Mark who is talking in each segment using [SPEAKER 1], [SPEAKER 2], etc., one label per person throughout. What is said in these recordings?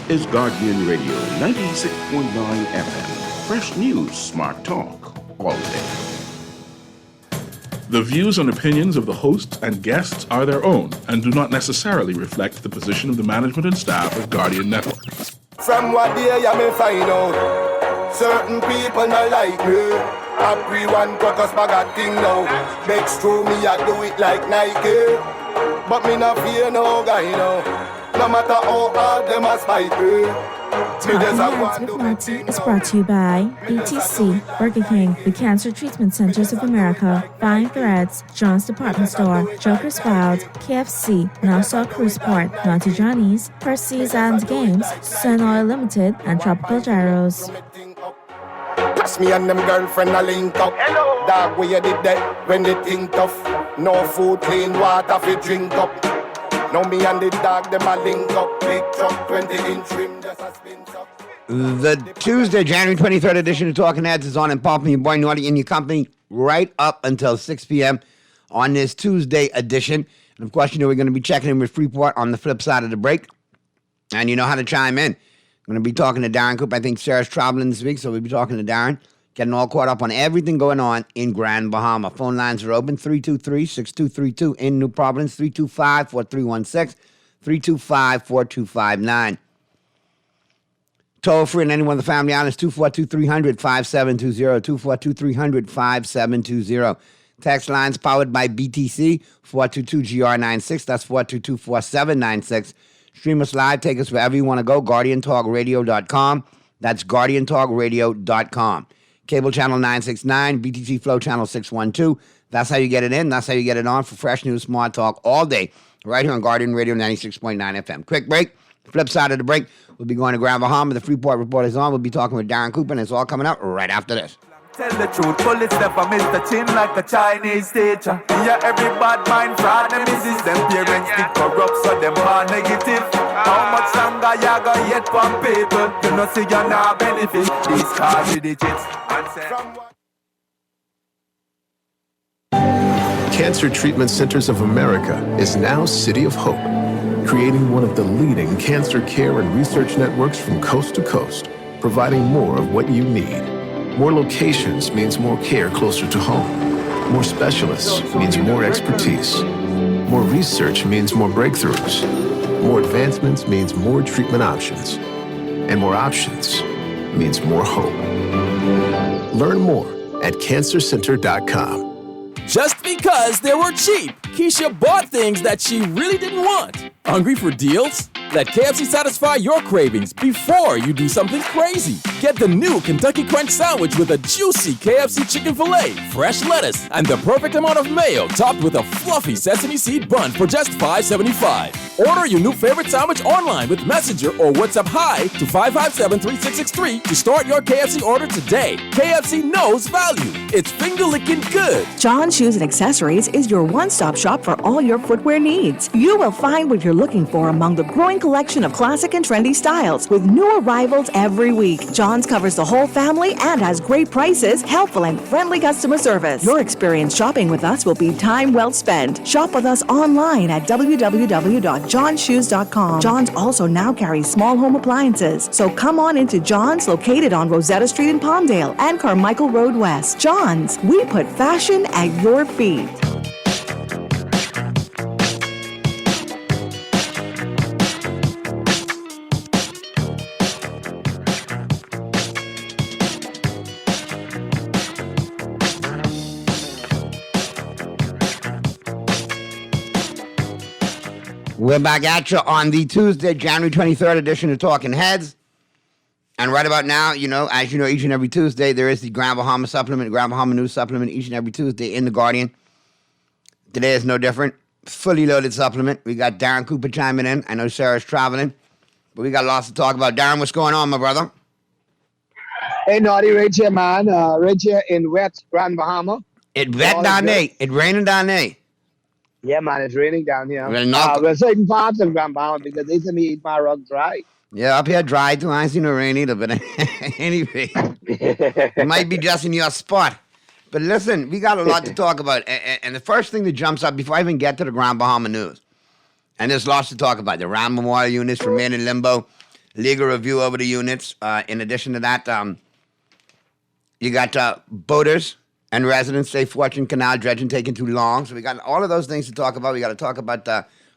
[SPEAKER 1] is Guardian Radio 96.9 FM. Fresh news, smart talk, all day. The views and opinions of the hosts and guests are their own and do not necessarily reflect the position of the management and staff of Guardian Network.
[SPEAKER 2] From what day you may find out, certain people not like me. Everyone got us bag a thing now. Begs through me, I do it like Nike. But me not fear no guy now. No matter how hard them a spite me.
[SPEAKER 3] Talking Heads with Marty is brought to you by BTC, Burger King, the Cancer Treatment Centers of America, Fine Threads, John's Department Store, Joker's Wild, KFC, Nassau Cruise Port, Naughty Johnny's, First Seas Games, Sun Oil Limited, and Tropical Gyros.
[SPEAKER 2] Plus me and them girlfriend a link up. Hello. Dog, where you did that when they think tough. No food, clean water fi drink up. Now me and the dog, them a link up. Big truck, 20-inch rim, just a spin up.
[SPEAKER 4] The Tuesday, January 23rd edition of Talking Heads is on and popping. Your boy Naughty in your company right up until 6 p.m. on this Tuesday edition. And of course, you know we're going to be checking in with Freeport on the flip side of the break. And you know how to chime in. I'm going to be talking to Darren Coop. I think Sarah's traveling this week, so we'll be talking to Darren, getting all caught up on everything going on in Grand Bahama. Phone lines are open, 323-6232 in New Providence, 325-4316, 325-4259. Toll free on any one of the family islands, 242-300-5720, 242-300-5720. Text lines powered by BTC, 422-GR96, that's 422-4796. Stream us live, take us wherever you want to go, GuardianTalkRadio.com. That's GuardianTalkRadio.com. Cable channel 969, BTC Flow channel 612. That's how you get it in. That's how you get it on for fresh news, smart talk all day, right here on Guardian Radio 96.9 FM. Quick break. Flip side of the break, we'll be going to Grand Bahama. The Freeport Report is on. We'll be talking with Darren Cooper, and it's all coming up right after this.
[SPEAKER 5] Tell the truth, bullet step, I miss the chin like a Chinese teacher. Yeah, every bad mind fraud, them is them parents did corrupt, so them are negative. How much longer you gonna yet from people? You know, see you now benefit. These cars with digits.
[SPEAKER 6] Cancer Treatment Centers of America is now City of Hope, creating one of the leading cancer care and research networks from coast to coast, providing more of what you need. More locations means more care closer to home. More specialists means more expertise. More research means more breakthroughs. More advancements means more treatment options. And more options means more hope. Learn more at cancercenter.com.
[SPEAKER 7] Just because they were cheap, Keisha bought things that she really didn't want. Hungry for deals? Let KFC satisfy your cravings before you do something crazy. Get the new Kentucky Crunch Sandwich with a juicy KFC chicken filet, fresh lettuce, and the perfect amount of mayo topped with a fluffy sesame seed bun for just $5.75. Order your new favorite sandwich online with Messenger or WhatsApp Hi to 557-3663 to start your KFC order today. KFC knows value. It's finger-licking good.
[SPEAKER 8] John Shoes and Accessories is your one-stop shop for all your footwear needs. You will find what you're looking for among the growing collection of classic and trendy styles with new arrivals every week. John's covers the whole family and has great prices, helpful and friendly customer service. Your experience shopping with us will be time well spent. Shop with us online at www.johnshoes.com. John's also now carries small home appliances. So come on into John's, located on Rosetta Street in Palmdale and Carmichael Road West. John's, we put fashion at your feet.
[SPEAKER 4] We're back at you on the Tuesday, January 23rd edition of Talking Heads. And right about now, you know, as you know, each and every Tuesday, there is the Grand Bahama Supplement, Grand Bahama News Supplement, each and every Tuesday in The Guardian. Today is no different. Fully loaded supplement. We got Darren Cooper chiming in. I know Sarah's traveling, but we got lots to talk about. Darren, what's going on, my brother?
[SPEAKER 9] Hey, Naughty, right here, man. Right here in wet Grand Bahama.
[SPEAKER 4] It wet down there. It raining down there.
[SPEAKER 9] Yeah, man, it's raining down here.
[SPEAKER 4] Well,
[SPEAKER 9] we're certain parts of Grand Bahama because they tell me eat my rug dry.
[SPEAKER 4] Yeah, up here dry too. I ain't seen no rain either, but anyway. It might be just in your spot. But listen, we got a lot to talk about. And the first thing that jumps up before I even get to the Grand Bahama News, and there's lots to talk about. The Ram Memorial units remain in limbo. legal review over the units. In addition to that, you got boaters and residents say Fortune Canal dredging taking too long. So we got all of those things to talk about. We got to talk about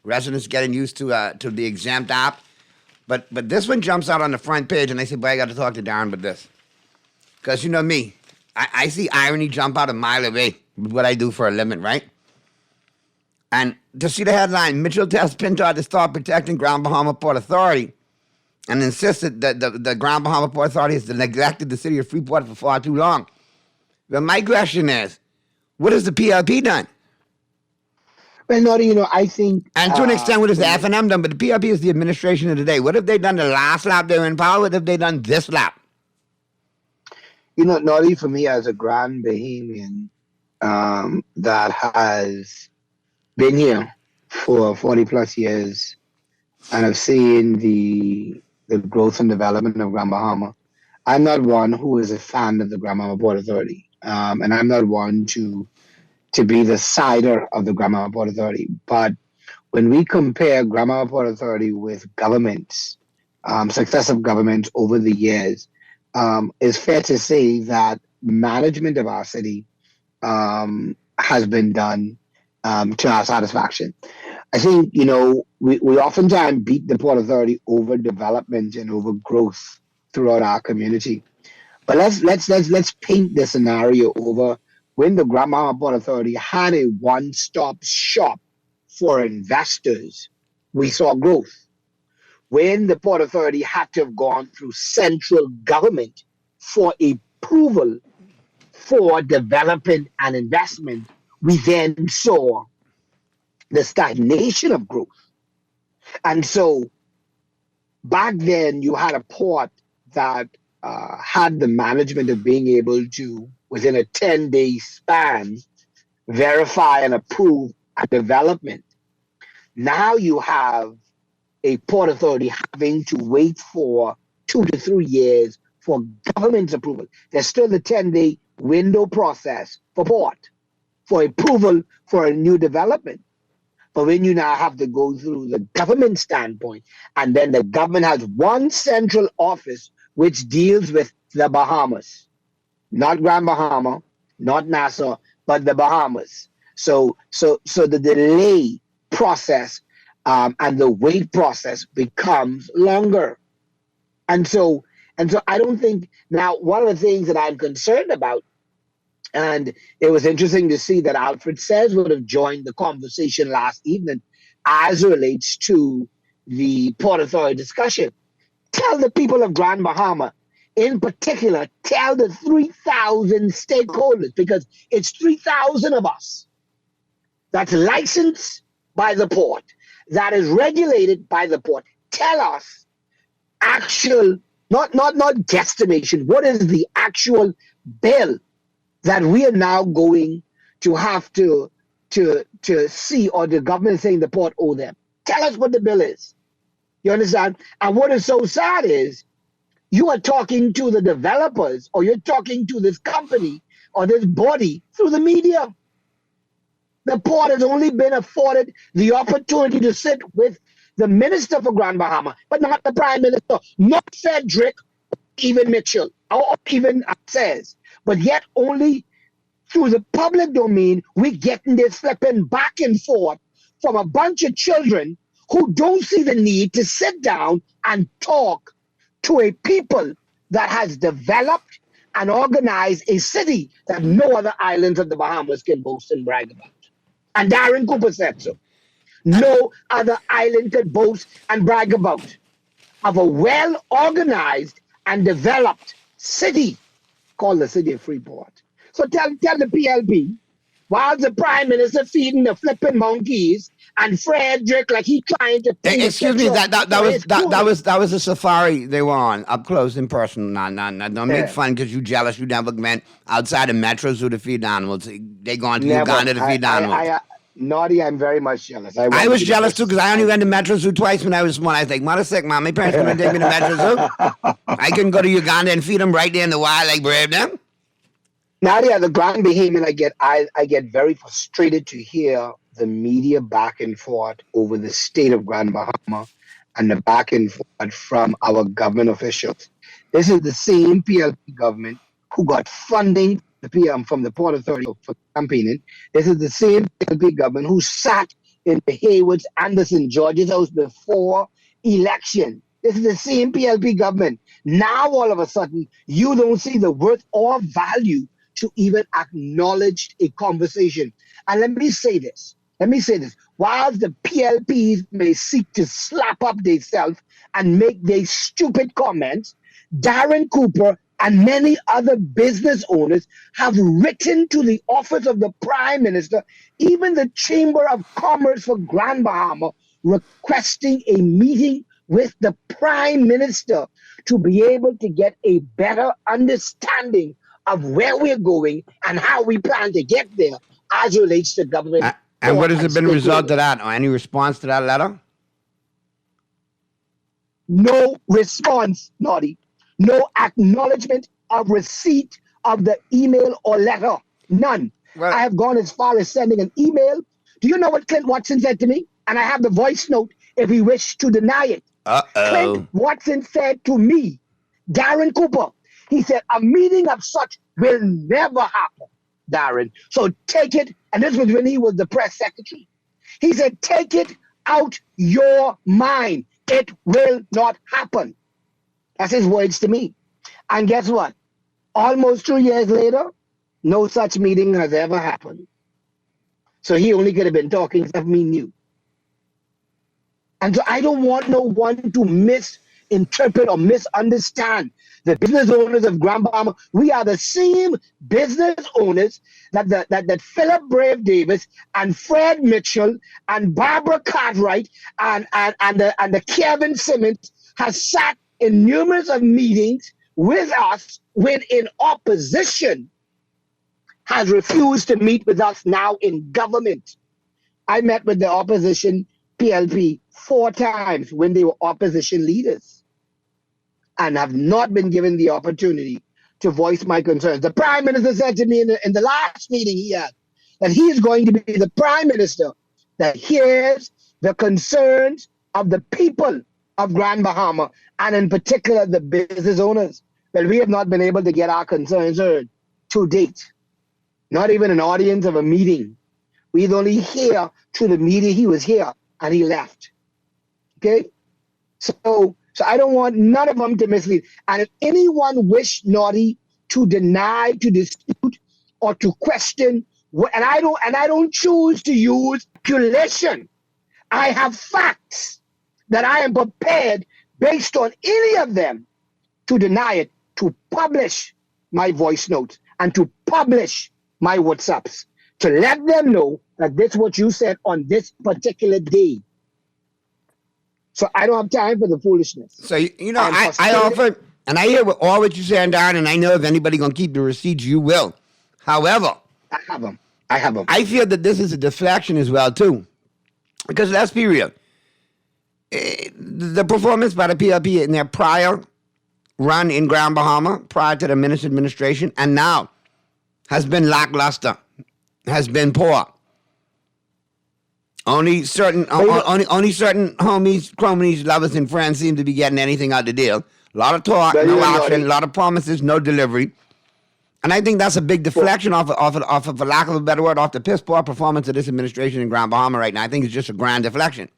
[SPEAKER 4] residents getting used to the exempt app. But this one jumps out on the front page, and I say, boy, I got to talk to Darren about this. Because you know me, I see irony jump out a mile away with what I do for a living, right? And to see the headline, Mitchell tells Pinto to start protecting Grand Bahama Port Authority and insisted that the Grand Bahama Port Authority has neglected the city of Freeport for far too long. But my question is, what has the PLP done?
[SPEAKER 9] Well, Nori, I think...
[SPEAKER 4] And to an extent, what has the FNM done? But the PLP is the administration of the day. What have they done the last lap they were in power? What have they done this lap?
[SPEAKER 9] Nori, for me as a Grand Bahamian that has been here for 40 plus years and have seen the growth and development of Grand Bahama, I'm not one who is a fan of the Grand Bahama Port Authority. And I'm not one to be the sider of the Grand Bahama Port Authority. But when we compare Grand Bahama Port Authority with governments, successive governments over the years, it's fair to say that management of our city has been done to our satisfaction. I think, we oftentimes beat the Port Authority over development and over growth throughout our community. But let's paint the scenario over when the Grand Bahama Port Authority had a one-stop shop for investors. We saw growth. When the Port Authority had to have gone through central government for approval for development and investment, we then saw the stagnation of growth. And so back then you had a port that had the management of being able to, within a 10-day span, verify and approve a development. Now you have a Port Authority having to wait for 2 to 3 years for government's approval. There's still the 10-day window process for port, for approval for a new development. But when you now have to go through the government standpoint, and then the government has one central office which deals with the Bahamas, not Grand Bahama, not Nassau, but the Bahamas. So the delay process and the wait process becomes longer. And so I don't think, now one of the things that I'm concerned about, and it was interesting to see that Alfred Sayers would have joined the conversation last evening as relates to the Port Authority discussion. Tell the people of Grand Bahama, in particular, tell the 3,000 stakeholders, because it's 3,000 of us that's licensed by the port, that is regulated by the port. Tell us actual, not guesstimation, what is the actual bill that we are now going to have to see, or the government is saying the port owe them. Tell us what the bill is. You understand? And what is so sad is you are talking to the developers, or you're talking to this company or this body through the media. The port has only been afforded the opportunity to sit with the Minister for Grand Bahama, but not the Prime Minister, not Frederick, even Mitchell, or even Sayers. But yet only through the public domain, we getting this flipping back and forth from a bunch of children who don't see the need to sit down and talk to a people that has developed and organized a city that no other islands of the Bahamas can boast and brag about. And Darren Cooper said so. No other island could boast and brag about of a well-organized and developed city called the city of Freeport. So tell the PLP, while the Prime Minister feeding the flipping monkeys and Frederick like he trying to pay
[SPEAKER 4] excuse me, that was a safari they were on, up close in person. No, don't make fun because you jealous. You never went outside of Metro Zoo to feed animals. They gone to Uganda to feed animals.
[SPEAKER 9] Naughty, I'm very much jealous.
[SPEAKER 4] I was jealous too because I only went to Metro Zoo twice when I was small. I think, mother sick, mom. My parents couldn't take me to Metro Zoo. I couldn't go to Uganda and feed them right there in the wild like Brave them.
[SPEAKER 9] Nadia, the Grand Bahamian, I get very frustrated to hear the media back and forth over the state of Grand Bahama and the back and forth from our government officials. This is the same PLP government who got funding from the Port Authority for campaigning. This is the same PLP government who sat in the Haywards Anderson George's house before election. This is the same PLP government. Now all of a sudden, you don't see the worth or value to even acknowledge a conversation. And let me say this. Whilst the PLPs may seek to slap up themselves and make their stupid comments, Darren Cooper and many other business owners have written to the office of the Prime Minister, even the Chamber of Commerce for Grand Bahama, requesting a meeting with the Prime Minister to be able to get a better understanding of where we're going and how we plan to get there as relates to government.
[SPEAKER 4] And what has been the result of that? Or any response to that letter?
[SPEAKER 9] No response, Naughty. No acknowledgement of receipt of the email or letter. None.
[SPEAKER 4] Well,
[SPEAKER 9] I have gone as far as sending an email. Do you know what Clint Watson said to me? And I have the voice note if he wished to deny it. Clint Watson said to me, Darren Cooper, he said, a meeting of such will never happen, Darren. So take it, and this was when he was the press secretary. He said, take it out your mind. It will not happen. That's his words to me. And guess what? Almost 2 years later, no such meeting has ever happened. So he only could have been talking stuff me knew. And so I don't want no one to misinterpret or misunderstand the business owners of Grand Bahama. We are the same business owners that Philip Brave Davis and Fred Mitchell and Barbara Cartwright and the Kevin Simmons has sat in numerous of meetings with us when in opposition has refused to meet with us now in government. I met with the opposition PLP 4 times when they were opposition leaders and have not been given the opportunity to voice my concerns. The Prime Minister said to me in the last meeting he had that he is going to be the Prime Minister that hears the concerns of the people of Grand Bahama, and in particular the business owners. Well, we have not been able to get our concerns heard to date. Not even an audience of a meeting. We'd only hear to the meeting he was here and he left. Okay? So I don't want none of them to mislead. And if anyone wish Naughty to deny, to dispute, or to question, and I don't choose to use speculation. I have facts that I am prepared, based on any of them, to deny it, to publish my voice notes and to publish my WhatsApps, to let them know that this is what you said on this particular day. So I don't have time for the foolishness.
[SPEAKER 4] So, I offer, and I hear all what you're saying, Darren, and I know if anybody going to keep the receipts, you will. However,
[SPEAKER 9] I have them.
[SPEAKER 4] I feel that this is a deflection as well, too. Because let's be real. The performance by the PLP in their prior run in Grand Bahama, prior to the Minister administration, and now has been lackluster, has been poor. Only certain homies, cronies, lovers, and friends seem to be getting anything out of the deal. A lot of talk, no action, a lot of promises, no delivery. And I think that's a big deflection off of, for lack of a better word, off the piss poor performance of this administration in Grand Bahama right now. I think it's just a grand deflection.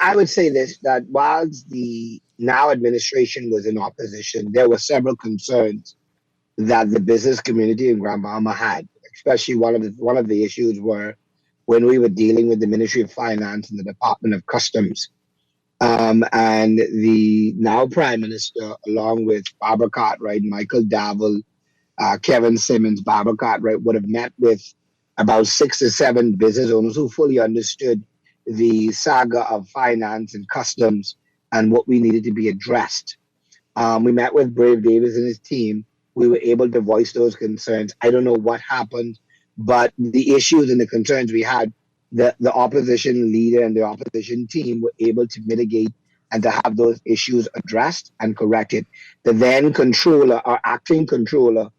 [SPEAKER 9] I would say this, that whilst the now administration was in opposition, there were several concerns that the business community in Grand Bahama had. Especially one of the issues were when we were dealing with the Ministry of Finance and the Department of Customs. And the now Prime Minister, along with Barbara Cartwright, Michael Davil, Kevin Simmons, Barbara Cartwright, would have met with about 6 or 7 business owners who fully understood the saga of finance and customs and what we needed to be addressed. We met with Brave Davis and his team. We were able to voice those concerns. I don't know what happened, but the issues and the concerns we had, the opposition leader and the opposition team were able to mitigate and to have those issues addressed and corrected. The then controller, or acting controller,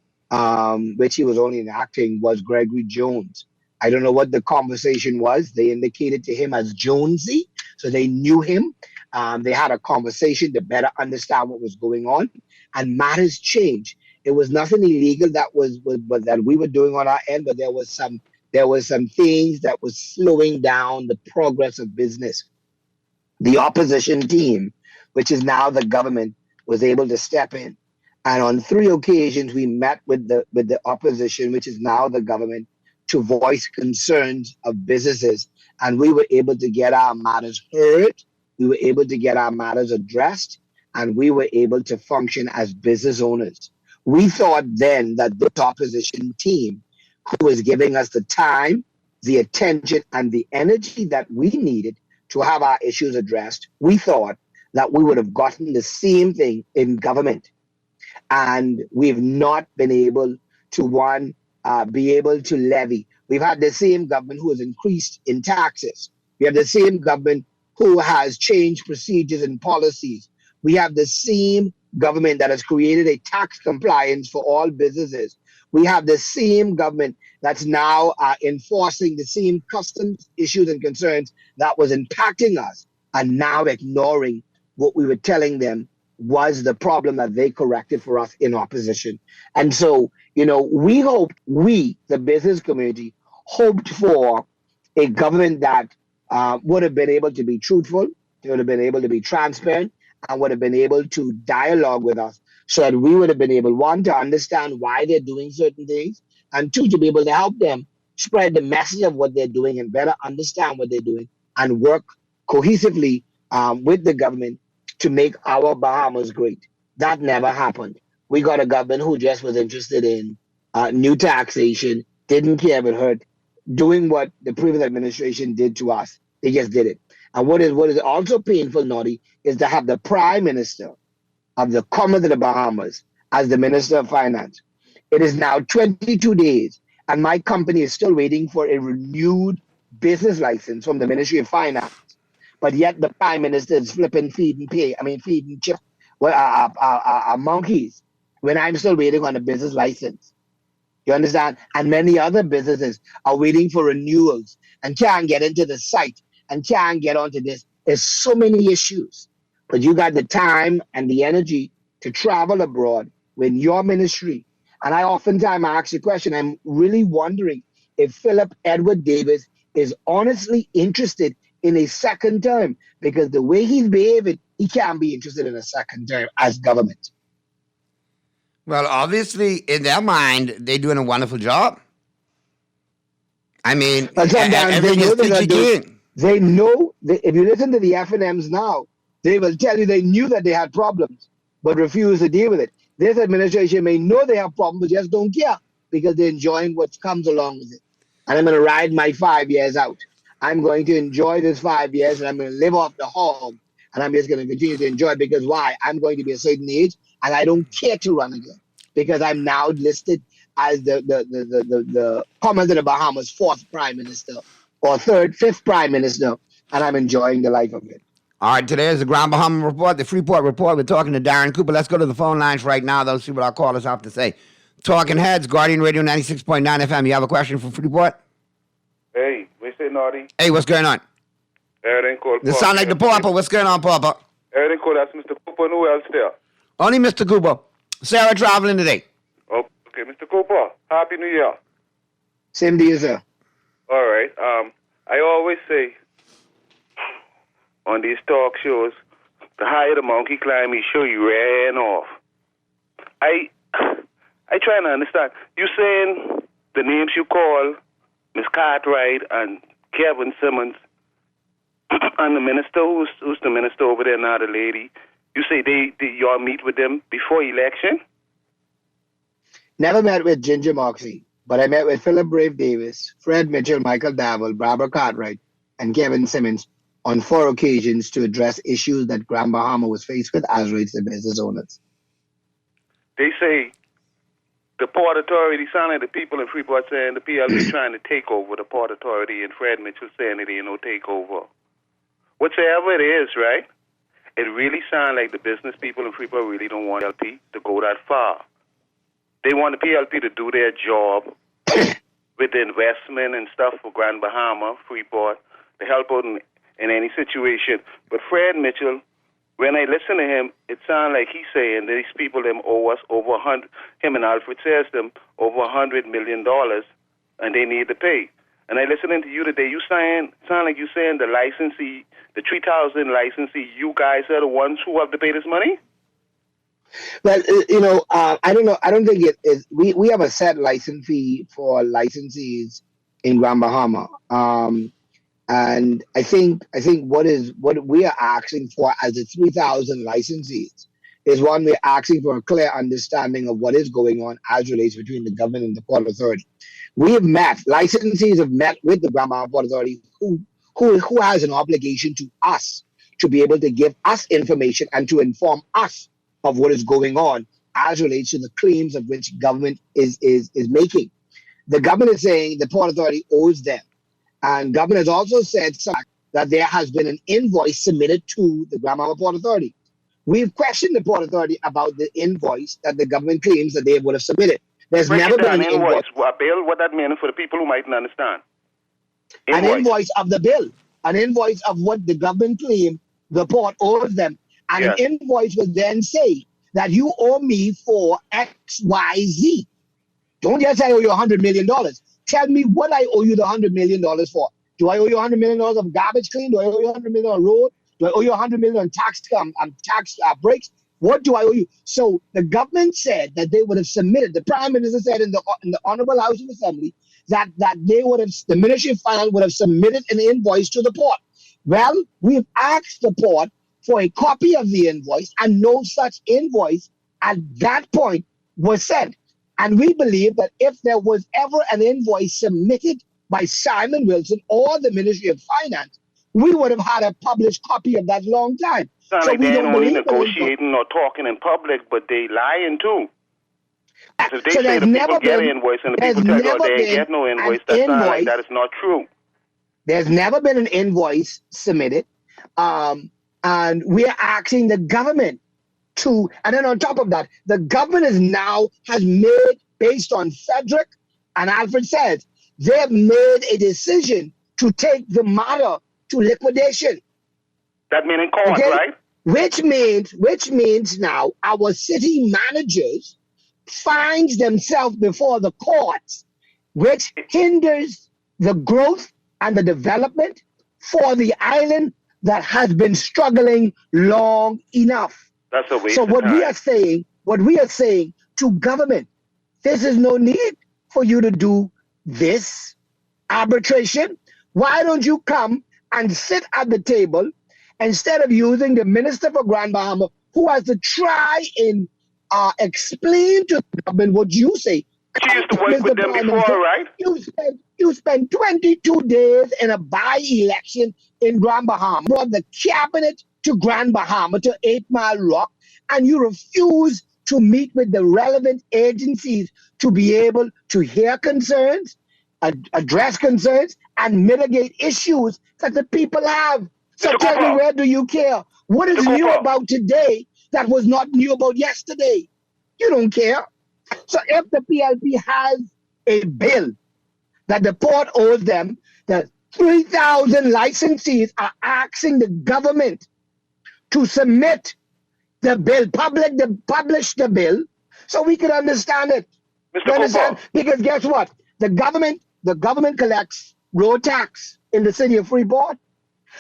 [SPEAKER 9] which he was only in acting, was Gregory Jones. I don't know what the conversation was. They indicated to him as Jonesy, so they knew him. They had a conversation to better understand what was going on, and matters changed. It was nothing illegal but that we were doing on our end, but there was some things that was slowing down the progress of business. The opposition team, which is now the government, was able to step in. And on 3 occasions, we met with the opposition, which is now the government, to voice concerns of businesses. And we were able to get our matters heard. We were able to get our matters addressed. And we were able to function as business owners. We thought then that this opposition team, who was giving us the time, the attention, and the energy that we needed to have our issues addressed, we thought that we would have gotten the same thing in government. And we've not been able to, be able to levy. We've had the same government who has increased in taxes. We have the same government who has changed procedures and policies. We have the same government that has created a tax compliance for all businesses. We have the same government that's now enforcing the same customs issues and concerns that was impacting us, and now ignoring what we were telling them was the problem that they corrected for us in opposition. And so, the business community, hoped for a government that would have been able to be truthful, they would have been able to be transparent, and would have been able to dialogue with us so that we would have been able, one, to understand why they're doing certain things, and two, to be able to help them spread the message of what they're doing and better understand what they're doing and work cohesively with the government to make our Bahamas great. That never happened. We got a government who just was interested in new taxation, didn't care if it hurt, doing what the previous administration did to us. They just did it. And what is also painful, Noddy, is to have the Prime Minister of the Commonwealth of the Bahamas as the Minister of Finance. It is now 22 days, and my company is still waiting for a renewed business license from the Ministry of Finance. But yet the Prime Minister is feeding chip monkeys when I'm still waiting on a business license. You understand? And many other businesses are waiting for renewals and can't get into the site and can't get onto this. There's so many issues. But you got the time and the energy to travel abroad with your ministry. And I oftentimes ask the question, I'm really wondering if Philip Edward Davis is honestly interested in a second term, because the way he's behaving, he can't be interested in a second term as government.
[SPEAKER 4] Well, obviously, in their mind, they're doing a wonderful job. I mean, everything is peachy keen.
[SPEAKER 9] They know, if you listen to the FNMs now, they will tell you they knew that they had problems, but refuse to deal with it. This administration may know they have problems, but just don't care because they're enjoying what comes along with it. And I'm going to ride my 5 years out. I'm going to enjoy this 5 years, and I'm going to live off the hog, and I'm just going to continue to enjoy it because why? I'm going to be a certain age, and I don't care to run again because I'm now listed as the Commonwealth of the Bahamas' fourth Prime Minister or fifth Prime Minister, and I'm enjoying the life of it.
[SPEAKER 4] All right, today is the Grand Bahama Report, the Freeport Report. We're talking to Darren Cooper. Let's go to the phone lines right now. Those see what our callers have to say. Talking Heads, Guardian Radio 96.9 FM. You have a question for Freeport?
[SPEAKER 10] Hey, we say Naughty.
[SPEAKER 4] Hey, what's going on?
[SPEAKER 10] Everything cool.
[SPEAKER 4] You sound like the Papa. What's going on, Papa?
[SPEAKER 10] Everything cool. That's Mr. Cooper. And who else there?
[SPEAKER 4] Only Mr. Cooper. Sarah traveling today.
[SPEAKER 10] Oh, okay, Mr. Cooper. Happy New Year.
[SPEAKER 9] Same to you, sir.
[SPEAKER 10] All right. I always say on these talk shows, the higher the monkey climb, he show you ran off. I try to understand. You saying the names you call, Miss Cartwright and Kevin Simmons, and the minister, who's the minister over there now, the lady, you say y'all meet with them before election?
[SPEAKER 9] Never met with Ginger Moxie, but I met with Philip Brave Davis, Fred Mitchell, Michael Davil, Barbara Cartwright, and Kevin Simmons on 4 occasions to address issues that Grand Bahama was faced with as relates to business owners.
[SPEAKER 10] They say the Port Authority, sound like the people in Freeport saying the PLP trying to take over the Port Authority, and Fred Mitchell saying it ain't no takeover. Whatever it is, right? It really sounds like the business people in Freeport really don't want PLP to go that far. They want the PLP to do their job with the investment and stuff for Grand Bahama, Freeport, to help out in in any situation. But Fred Mitchell, when I listen to him, it sounds like he's saying that these people them owe us over 100. Him and Alfred says them over $100 million, and they need to pay. And I listening to you today. You sound like you saying the licensee, the 3,000 licensee, you guys are the ones who have to pay this money.
[SPEAKER 9] Well, I don't know. I don't think it is. We have a set license fee for licensees in Grand Bahama, and I think what we are asking for as the 3,000 licensees is one, we're asking for a clear understanding of what is going on as relates between the government and the Port Authority. We have met, licensees have met with the Grand Bahama Port Authority who has an obligation to us to be able to give us information and to inform us of what is going on as relates to the claims of which government is making. The government is saying the Port Authority owes them. And government has also said that there has been an invoice submitted to the Grand Bahama Port Authority. We've questioned the Port Authority about the invoice that the government claims that they would have submitted. There's never been an invoice.
[SPEAKER 10] Bill, what that means for the people who mightn't understand.
[SPEAKER 9] An invoice of the bill. An invoice of what the government claimed the port owes them. And an invoice would then say that you owe me for X, Y, Z. Don't just say I owe you $100 million. Tell me what I owe you the $100 million for. Do I owe you $100 million of garbage clean? Do I owe you $100 million on road? Do I owe you $100 million on tax breaks? What do I owe you? So the government said that they would have submitted. The Prime Minister said in the Honorable House of Assembly that they would have, the Ministry of Finance would have submitted an invoice to the port. Well, we've asked the port for a copy of the invoice, and no such invoice at that point was sent. And we believe that if there was ever an invoice submitted by Simon Wilson or the Ministry of Finance, we would have had a published copy of that long time.
[SPEAKER 10] Sound like they ain't only negotiating or talking in public, but they lying too. If they say the people get an invoice and the people tell you they ain't get no invoice, that sounds like that is not true.
[SPEAKER 9] There's never been an invoice submitted. And we're asking the government to, and then on top of that, the government has made, based on Frederick and Alfred says, they've made a decision to take the matter to liquidation.
[SPEAKER 10] That means in court, right?
[SPEAKER 9] Which means now our city managers finds themselves before the courts, which hinders the growth and the development for the island that has been struggling long enough.
[SPEAKER 10] That's a waste
[SPEAKER 9] So what
[SPEAKER 10] of time.
[SPEAKER 9] we are saying to government, this is no need for you to do this arbitration. Why don't you come and sit at the table instead of using the Minister for Grand Bahama, who has to try and explain to the government what you say.
[SPEAKER 10] She used to work with them before, right?
[SPEAKER 9] You spent 22 days in a by-election in Grand Bahama, brought the cabinet to Grand Bahama, to 8 Mile Rock, and you refuse to meet with the relevant agencies to be able to hear concerns, address concerns, and mitigate issues that the people have. So tell me, where do you care? What is new about today that was not new about yesterday? You don't care. So if the PLP has a bill that the port owes them, that 3,000 licensees are asking the government to submit the bill, publish the bill, so we can understand it.
[SPEAKER 10] Mr. Understand?
[SPEAKER 9] Because guess what? The government collects road tax in the city of Freeport.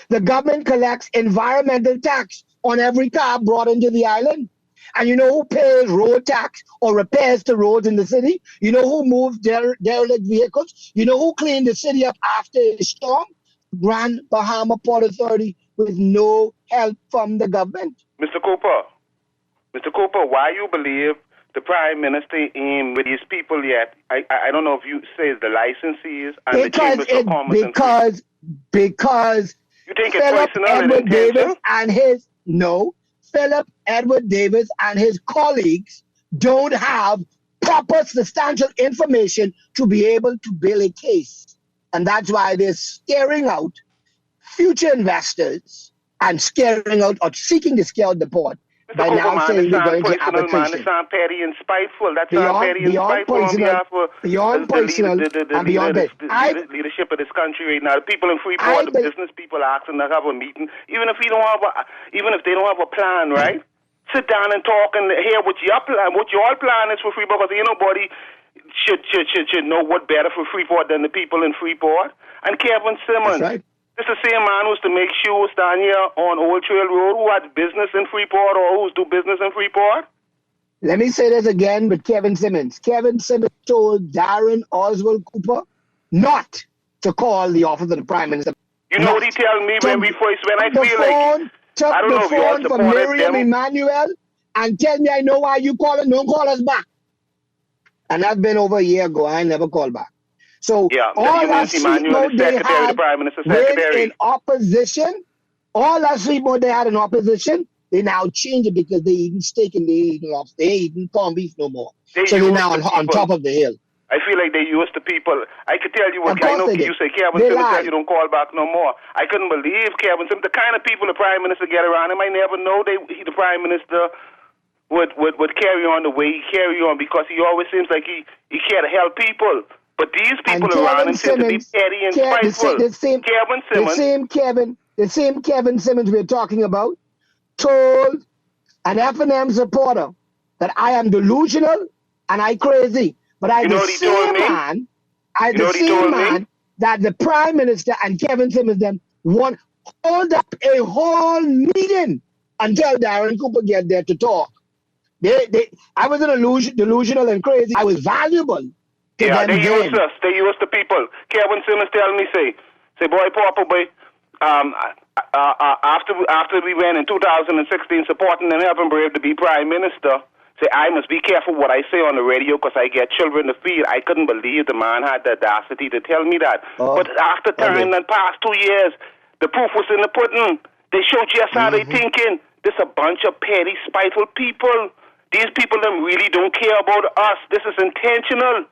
[SPEAKER 9] The government collects environmental tax on every car brought into the island. And you know who pays road tax or repairs the roads in the city? You know who moves derelict vehicles? You know who cleaned the city up after a storm? Grand Bahama Port Authority, with no help from the government.
[SPEAKER 10] Mr. Cooper, why you believe the Prime Minister in with these people yet? I don't know if you say the licensees and the Chambers of Commerce.
[SPEAKER 9] Because
[SPEAKER 10] you think it's
[SPEAKER 9] Philip
[SPEAKER 10] personal
[SPEAKER 9] Edward
[SPEAKER 10] and
[SPEAKER 9] Davis and Philip Edward Davis and his colleagues don't have proper substantial information to be able to build a case. And that's why they're scaring out future investors and scaring out or seeking to scare out the port. by now saying they're going to arbitration.
[SPEAKER 10] It sounds petty and spiteful. That sounds petty and spiteful on behalf of the leadership of this country right now. The people in Freeport, the business people asking to have a meeting, even if they don't have a plan, right? Sit down and talk and hear what your plan is for Freeport, because ain't nobody should know what better for Freeport than the people in Freeport. And Kevin Simmons.
[SPEAKER 9] That's right.
[SPEAKER 10] This is the same man who's to make shoes down here on Old Trail Road, who has business in Freeport or who's do business in Freeport.
[SPEAKER 9] Let me say this again with Kevin Simmons. Kevin Simmons told Darren Oswald Cooper not to call the office of the Prime Minister.
[SPEAKER 10] You know what he told me when I feel like...
[SPEAKER 9] Took the phone from Miriam Emanuel and tell me, I know why you calling, don't call us back. And that's been over a year ago. I never called back. So all that sleep mode they had in opposition, they now change it because they eating steak and they eating corned beef no more. So they're now on top of the hill.
[SPEAKER 10] I feel like they used the people. I could tell you what I know. You say Kevin Simmons said you don't call back no more. I couldn't believe Kevin Simmons, the kind of people the Prime Minister get around him. I never know the Prime Minister would carry on the way he carry on, because he always seems like he care to help people. But these people around him seem to be petty and spiteful. The same Kevin Simmons we're talking about told an F&M supporter that I am delusional and I crazy. But I the same man that the Prime Minister and Kevin Simmons then hold up a whole meeting until Darren Cooper get there to talk. I wasn't delusional and crazy. I was valuable. They used us. They used the people. Kevin Simmons tell me, say, boy, Papa, boy, after we went in 2016 supporting and helping Brave to be Prime Minister, say, I must be careful what I say on the radio because I get children to feed. I couldn't believe the man had the audacity to tell me that. But after time and past 2 years, the proof was in the pudding. They showed just how they thinking. This a bunch of petty, spiteful people. These people them really don't care about us. This is intentional.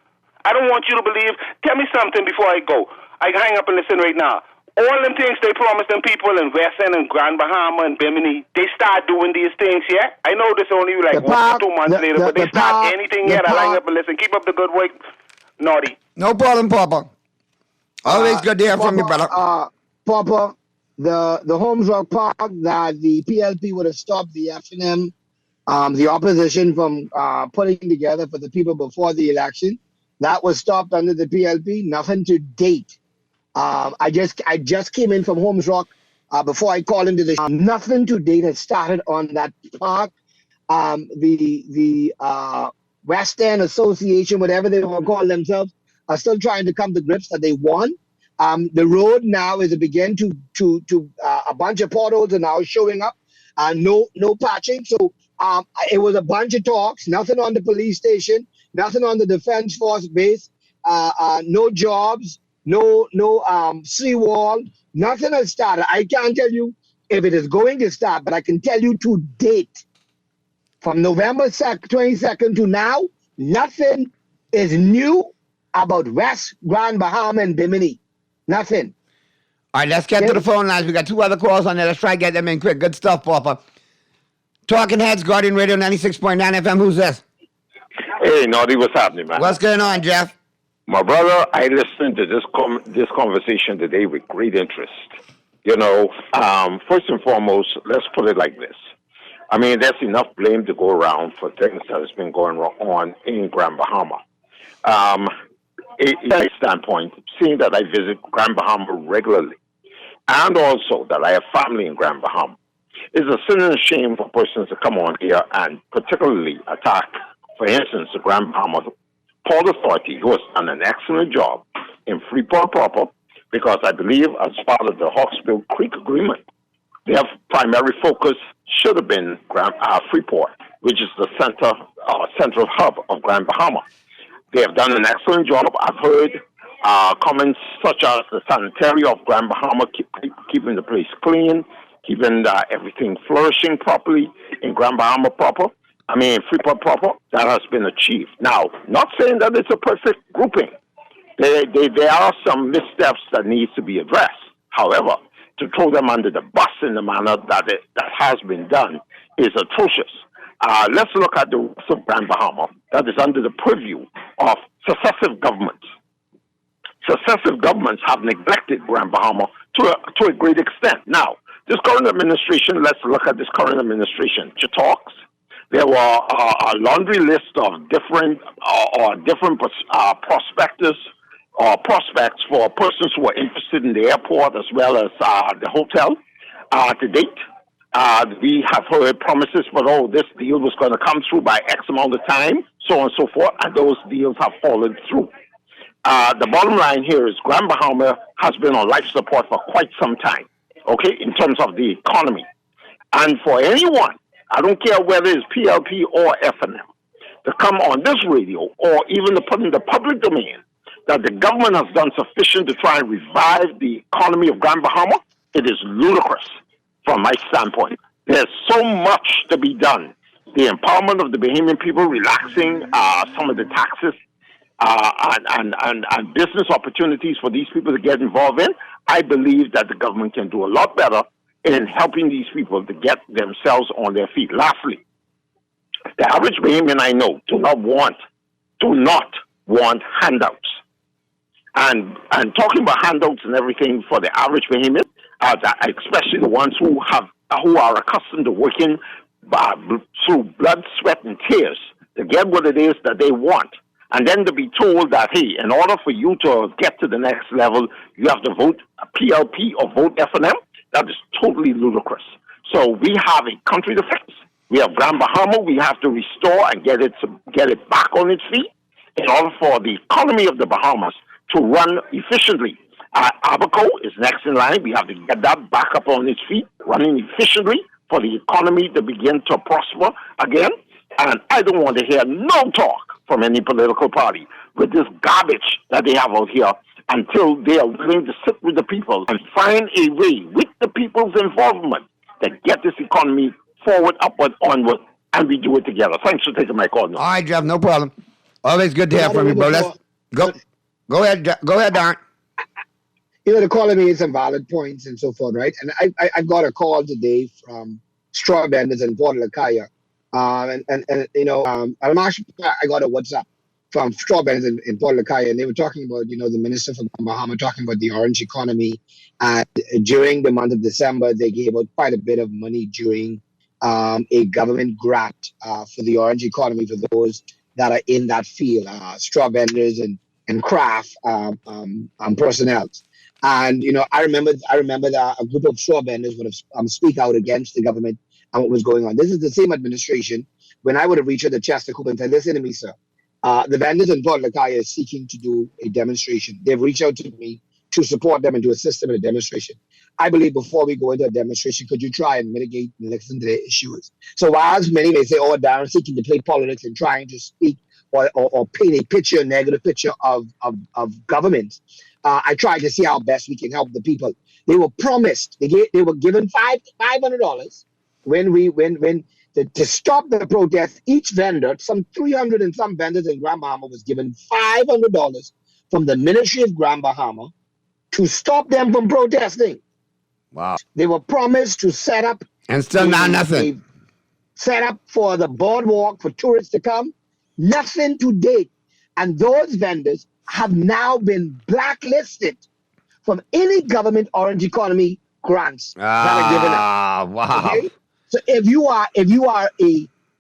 [SPEAKER 10] I don't want you to believe. Tell me something before I go. I hang up and listen right now. All them things they promised them people in West End and Grand Bahama and Bimini, they start doing these things, yeah? I know this only like 1 or 2 months later, but they start anything yet. I hang up and listen. Keep up the good work, Naughty.
[SPEAKER 4] No problem, Papa. Always good to hear from you, brother.
[SPEAKER 9] Papa, the Holmes Rock Park that the PLP would have stopped the F&M, the opposition from putting together for the people before the election, that was stopped under the PLP. Nothing to date. I just came in from Holmes Rock before I called into the show. Nothing to date has started on that park. The West End Association, whatever they want to call themselves, are still trying to come to grips that they won. The road now is begin to a bunch of potholes are now showing up. No patching. So it was a bunch of talks. Nothing on the police station. Nothing on the Defense Force base. No jobs. No seawall. Nothing has started. I can't tell you if it is going to start, but I can tell you to date. From November 22nd to now, nothing is new about West, Grand Bahama, and Bimini. Nothing.
[SPEAKER 4] All right, let's get to the phone lines. We got 2 other calls on there. Let's try to get them in quick. Good stuff, Papa. Talking Heads, Guardian Radio 96.9 FM. Who's this?
[SPEAKER 11] Hey, Naughty, what's happening, man?
[SPEAKER 4] What's going on, Jeff?
[SPEAKER 11] My brother, I listened to this conversation today with great interest. You know, first and foremost, let's put it like this. I mean, there's enough blame to go around for things that has been going on in Grand Bahama. In my standpoint, seeing that I visit Grand Bahama regularly, and also that I have family in Grand Bahama, it's a sin and a shame for persons to come on here and particularly attack, for instance, the Grand Bahama Port Authority, who has done an excellent job in Freeport proper, because I believe as part of the Hawksbill Creek Agreement, their primary focus should have been Freeport, which is the central hub of Grand Bahama. They have done an excellent job. I've heard comments such as the sanitary of Grand Bahama, keeping the place clean, keeping everything flourishing properly in Grand Bahama proper. I mean, Freeport proper, that has been achieved. Now, not saying that it's a perfect grouping. There are some missteps that need to be addressed. However, to throw them under the bus in the manner that has been done is atrocious. Let's look at the rest of Grand Bahama that is under the purview of successive governments. Successive governments have neglected Grand Bahama to a great extent. Now, this current administration, let's look at this current administration. Talks. There were a laundry list of different prospectus or prospects for persons who are interested in the airport as well as the hotel. To date, we have heard promises, but this deal was going to come through by X amount of time, so on and so forth, and those deals have fallen through. The bottom line here is Grand Bahama has been on life support for quite some time, okay, in terms of the economy. And for anyone, I don't care whether it's PLP or FNM, to come on this radio or even to put in the public domain that the government has done sufficient to try and revive the economy of Grand Bahama, it is ludicrous from my standpoint. There's so much to be done. The empowerment of the Bahamian people, relaxing some of the taxes, and business opportunities for these people to get involved in, I believe that the government can do a lot better in helping these people to get themselves on their feet. Lastly, the average Bahamian I know do not want handouts. And talking about handouts and everything for the average Bahamian, especially the ones who are accustomed to working through blood, sweat, and tears to get what it is that they want. And then to be told that, hey, in order for you to get to the next level, you have to vote PLP or vote FNM, that is totally ludicrous. So we have a country to fix. We have Grand Bahama. We have to restore and get it back on its feet in order for the economy of the Bahamas to run efficiently. Abaco is next in line. We have to get that back up on its feet, running efficiently for the economy to begin to prosper again. And I don't want to hear no talk from any political party with this garbage that they have out here until they are willing to sit with the people and find a way with the people's involvement to get this economy forward, upward, onward, and we do it together. Thanks for taking my call.
[SPEAKER 4] All right, Jeff, no problem. Always good to hear from you, bro. Let's go. Go ahead, Don.
[SPEAKER 9] The caller made some valid points and so forth, right? And I got a call today from straw vendors in Port Lacaya. I got a WhatsApp from straw vendors in Port Lacaya, and they were talking about, the minister from Bahama talking about the orange economy. And during the month of December, they gave out quite a bit of money during a government grant for the orange economy for those that are in that field, straw vendors and craft personnel. And I remember that a group of straw vendors would have speak out against the government and what was going on. This is the same administration when I would have reached out to Chester Cooper and said, listen to me, sir. The vendors in Port Lacaya is seeking to do a demonstration. They've reached out to me to support them and to assist them in a demonstration. I believe before we go into a demonstration, could you try and mitigate and listen to their issues? So whilst many may say, Darren seeking to play politics and trying to speak or paint a negative picture of government, I tried to see how best we can help the people. They were promised, they were given $500 to stop the protest. Each vendor, some 300 and some vendors in Grand Bahama, was given $500 from the Ministry of Grand Bahama to stop them from protesting.
[SPEAKER 4] Wow.
[SPEAKER 9] They were promised to set up.
[SPEAKER 4] And still not nothing.
[SPEAKER 9] Set up for the boardwalk for tourists to come. Nothing to date. And those vendors have now been blacklisted from any government orange economy grants that are given out.
[SPEAKER 4] Wow. Okay?
[SPEAKER 9] So if you are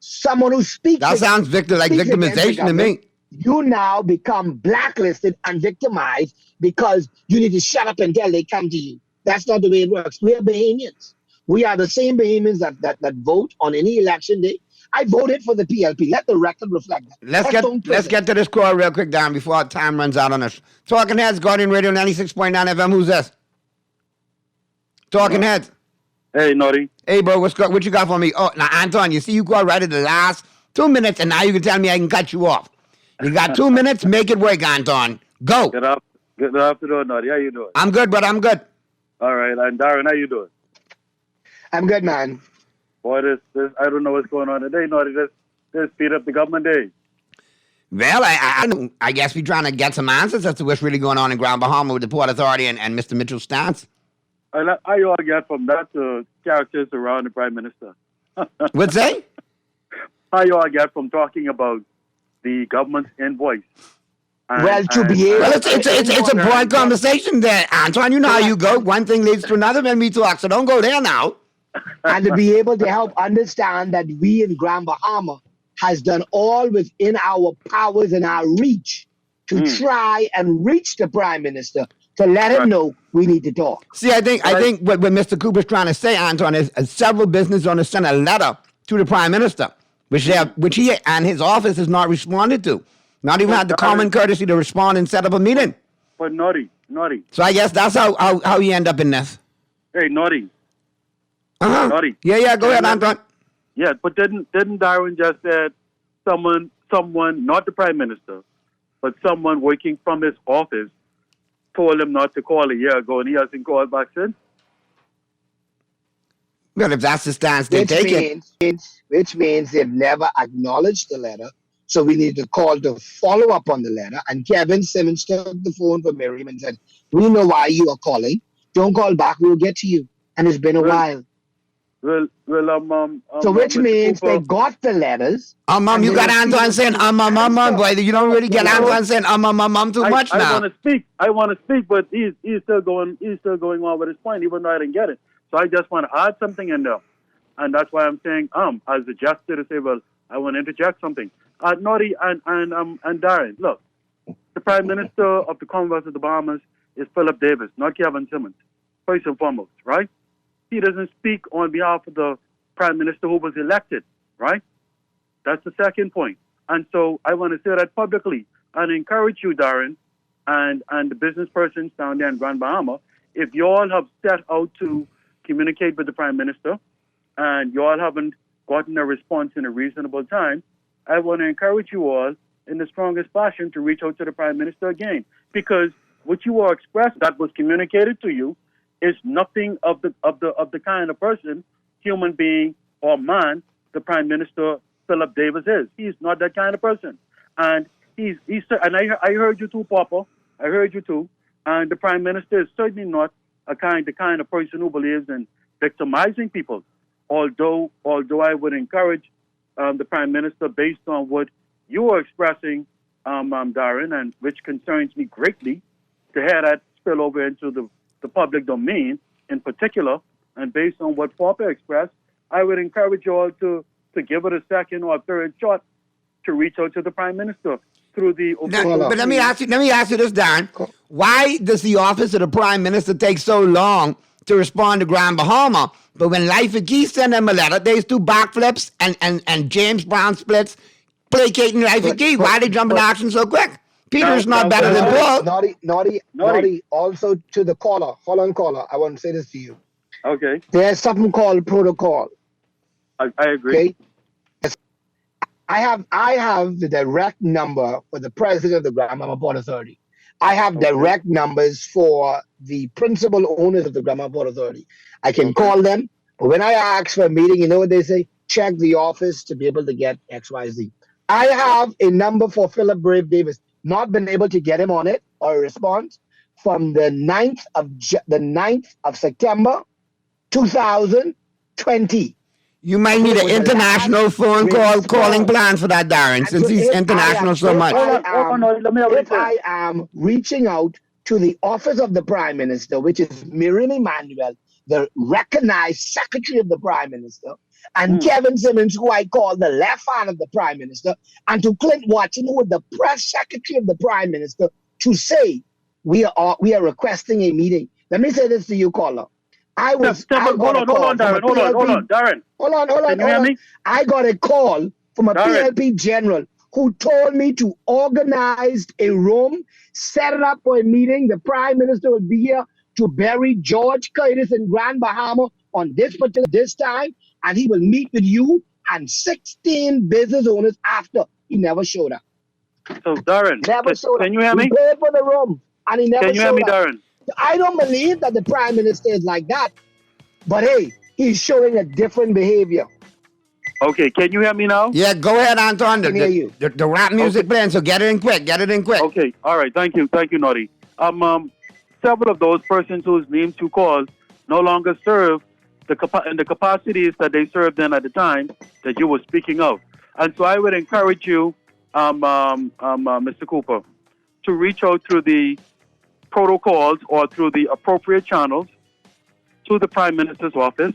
[SPEAKER 9] someone who speaks,
[SPEAKER 4] that sounds victimization to me.
[SPEAKER 9] You now become blacklisted and victimized because you need to shut up until they come to you. That's not the way it works. We are Bahamians. We are the same Bahamians that vote on any election day. I voted for the PLP. Let the record reflect that.
[SPEAKER 4] Let's get to this call real quick, Don, before our time runs out on us. Talking Heads, Guardian Radio 96.9 FM. Who's this? Talking Heads.
[SPEAKER 12] Hey, Naughty.
[SPEAKER 4] Hey, bro, what you got for me? Oh, now, Anton, you see you called right at the last 2 minutes, and now you can tell me I can cut you off. You got 2 minutes. Make it work, Anton. Go.
[SPEAKER 12] Good afternoon, Naughty. How you doing?
[SPEAKER 4] I'm good, but I'm good.
[SPEAKER 12] All right. And Darren, how you doing?
[SPEAKER 9] I'm good, man.
[SPEAKER 12] Boy, this I don't know what's going on today, Naughty. This speed up the government day.
[SPEAKER 4] Well, I guess we're trying to get some answers as to what's really going on in Grand Bahama with the Port Authority and Mr. Mitchell's stance.
[SPEAKER 12] I all get from that to characters around the Prime Minister.
[SPEAKER 4] What's that?
[SPEAKER 12] How you all get from talking about the government's invoice?
[SPEAKER 9] Well, to be able...
[SPEAKER 4] Well, it's a broad conversation there, Antoine. You know how you go. One thing leads to another when we talk, so don't go there now.
[SPEAKER 9] And to be able to help understand that we in Grand Bahama has done all within our powers and our reach to try and reach the Prime Minister to let him know we need to talk.
[SPEAKER 4] See, I think what Mr. Cooper's trying to say, Antoine, is several business owners sent a letter to the Prime Minister, which he and his office has not responded to. Not even had the common courtesy to respond and set up a meeting.
[SPEAKER 12] But naughty.
[SPEAKER 4] So I guess that's how you end up in this.
[SPEAKER 12] Hey, naughty.
[SPEAKER 4] Uh-huh.
[SPEAKER 12] Naughty.
[SPEAKER 4] Yeah, go ahead, Antoine.
[SPEAKER 12] Yeah, but didn't Darren just said someone, not the Prime Minister, but someone working from his office told him not to call a year ago, and he hasn't called back since?
[SPEAKER 4] Well, if that's the stance they take
[SPEAKER 9] Which means they've never acknowledged the letter. So we need to call to follow up on the letter. And Kevin Simmons took the phone from Miriam and said, we know why you are calling. Don't call back. We'll get to you. And it's been a while.
[SPEAKER 12] So
[SPEAKER 9] which means they got the letters.
[SPEAKER 4] You got Antoine saying, boy. You don't really get Antoine saying, too much now.
[SPEAKER 12] I want to speak, but he's still going on with his point, even though I didn't get it. So I just want to add something in there. And that's why I'm saying, as a gesture to say, well, I want to interject something. Naughty and Darren, look, the Prime Minister of the Commonwealth of the Bahamas is Philip Davis, not Kevin Simmons, first and foremost, right? He doesn't speak on behalf of the Prime Minister who was elected, right? That's the second point. And so I want to say that publicly and encourage you, Darren, and the business persons down there in Grand Bahama, if you all have set out to communicate with the Prime Minister and you all haven't gotten a response in a reasonable time, I want to encourage you all in the strongest fashion to reach out to the Prime Minister again, because what you all expressed that was communicated to you is nothing of the kind of person, human being or man, the Prime Minister Philip Davis is. He's not that kind of person, and I heard you too, Papa. I heard you too, and the Prime Minister is certainly not the kind of person who believes in victimizing people. Although I would encourage the Prime Minister, based on what you are expressing, Darren, and which concerns me greatly, to have that spill over into the public domain in particular, and based on what Papa expressed, I would encourage you all to give it a second or a third shot to reach out to the Prime Minister through the...
[SPEAKER 4] But let me ask you this, Darren. Why does the office of the Prime Minister take so long to respond to Grand Bahama? But when Life of Key sent them a letter, they used to do backflips and James Brown splits, placating Life of Key. Why they jump in action so quick? Peter is not better than Paul.
[SPEAKER 9] Naughty. Also to the caller, hold on, caller. I want to say this to you.
[SPEAKER 12] Okay.
[SPEAKER 9] There's something called protocol.
[SPEAKER 12] I agree.
[SPEAKER 9] Okay? I have the direct number for the president of the Grand Bahama Port Authority. I have direct numbers for the principal owners of the Grand Bahama Port Authority. I can call them, but when I ask for a meeting, you know what they say? Check the office to be able to get XYZ. I have a number for Philip Brave Davis. Not been able to get him on it or a response from the 9th of September 2020.
[SPEAKER 4] You might need an international phone calling plan for that, Darren, since he's international so much.
[SPEAKER 9] If I am reaching out to the office of the Prime Minister, which is Miriam Emanuel, the recognized Secretary of the Prime Minister, and Kevin Simmons, who I call the left hand of the Prime Minister, and to Clint Watson, who is the press secretary of the Prime Minister, to say we are requesting a meeting. Let me say this to you, caller.
[SPEAKER 12] Hold on, Darren.
[SPEAKER 9] Hold on.
[SPEAKER 12] Can you hear me?
[SPEAKER 9] I got a call from a PLP general who told me to organize a room, set it up for a meeting. The Prime Minister will be here to bury George Curtis in Grand Bahama on this time, and he will meet with you and 16 business owners after. He never showed up.
[SPEAKER 12] So, Darren, can you hear me?
[SPEAKER 9] He paid for the room, and he never showed up.
[SPEAKER 12] Can you hear me, Darren?
[SPEAKER 9] I don't believe that the Prime Minister is like that, but hey, he's showing a different behavior.
[SPEAKER 12] Okay, can you hear me now?
[SPEAKER 4] Yeah, go ahead, Anton.
[SPEAKER 9] I can hear you.
[SPEAKER 4] The rap music playing, so get it in quick.
[SPEAKER 12] Okay, all right, thank you, Naughty. Several of those persons whose names you called no longer serve in the capacities that they served in at the time that you were speaking of. And so I would encourage you, Mr. Cooper, to reach out through the protocols or through the appropriate channels to the Prime Minister's office,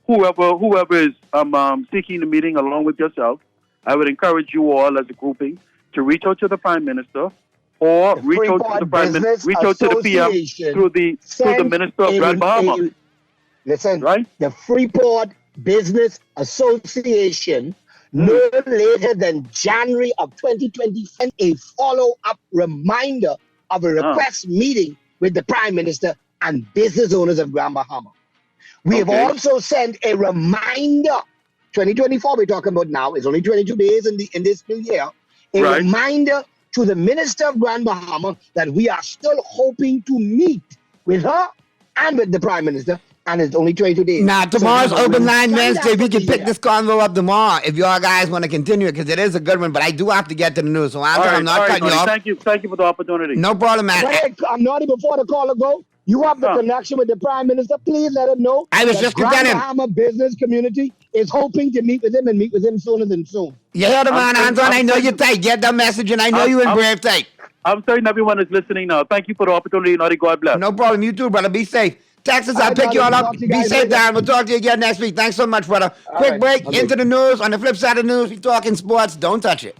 [SPEAKER 12] whoever is seeking the meeting along with yourself. I would encourage you all as a grouping to reach out to the Prime Minister or reach out to the Prime Minister, reach out to the PM through the Minister of Grand Bahama.
[SPEAKER 9] Listen,
[SPEAKER 12] right?
[SPEAKER 9] The Freeport Business Association, no later than January of 2020, sent a follow-up reminder of a request meeting with the Prime Minister and business owners of Grand Bahama. We have also sent a reminder. 2024 we're talking about now. It's only 22 days in this new year. A reminder to the Minister of Grand Bahama that we are still hoping to meet with her and with the Prime Minister. And it's only 22 days.
[SPEAKER 4] Now, tomorrow's open line Wednesday. We can pick this convo up tomorrow if y'all guys want to continue it, because it is a good one. But I do have to get to the news, so I'm not cutting you off.
[SPEAKER 12] Thank you for the opportunity.
[SPEAKER 4] No problem, man.
[SPEAKER 9] I'm naughty before the caller go. You have the connection with the Prime Minister. Please let him know.
[SPEAKER 4] I was just
[SPEAKER 9] Grand Bahama business community is hoping to meet with him and meet with him sooner than soon.
[SPEAKER 4] You heard him, man, Anton. I know you're tight. Get that message, and I know you're in brave tight.
[SPEAKER 12] I'm certain everyone is listening now. Thank you for the opportunity, Naughty. God bless.
[SPEAKER 4] No problem. You too, brother. Be safe. Texas, I'll pick you all up. Be safe, Darren. We'll talk to you again next week. Thanks so much, brother. Quick break. Into the news. On the flip side of the news, we talking sports. Don't touch it.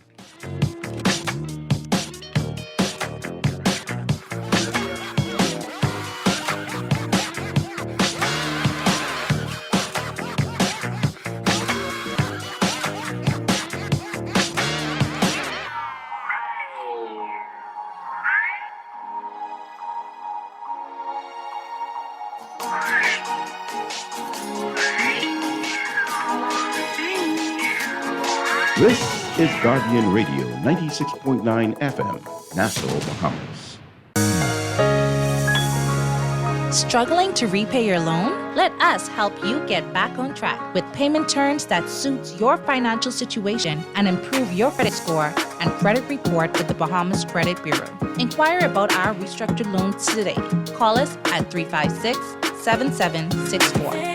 [SPEAKER 13] This is Guardian Radio 96.9 FM, Nassau, Bahamas.
[SPEAKER 14] Struggling to repay your loan? Let us help you get back on track with payment terms that suits your financial situation and improve your credit score and credit report with the Bahamas Credit Bureau. Inquire about our restructured loans today. Call us at 356-7764.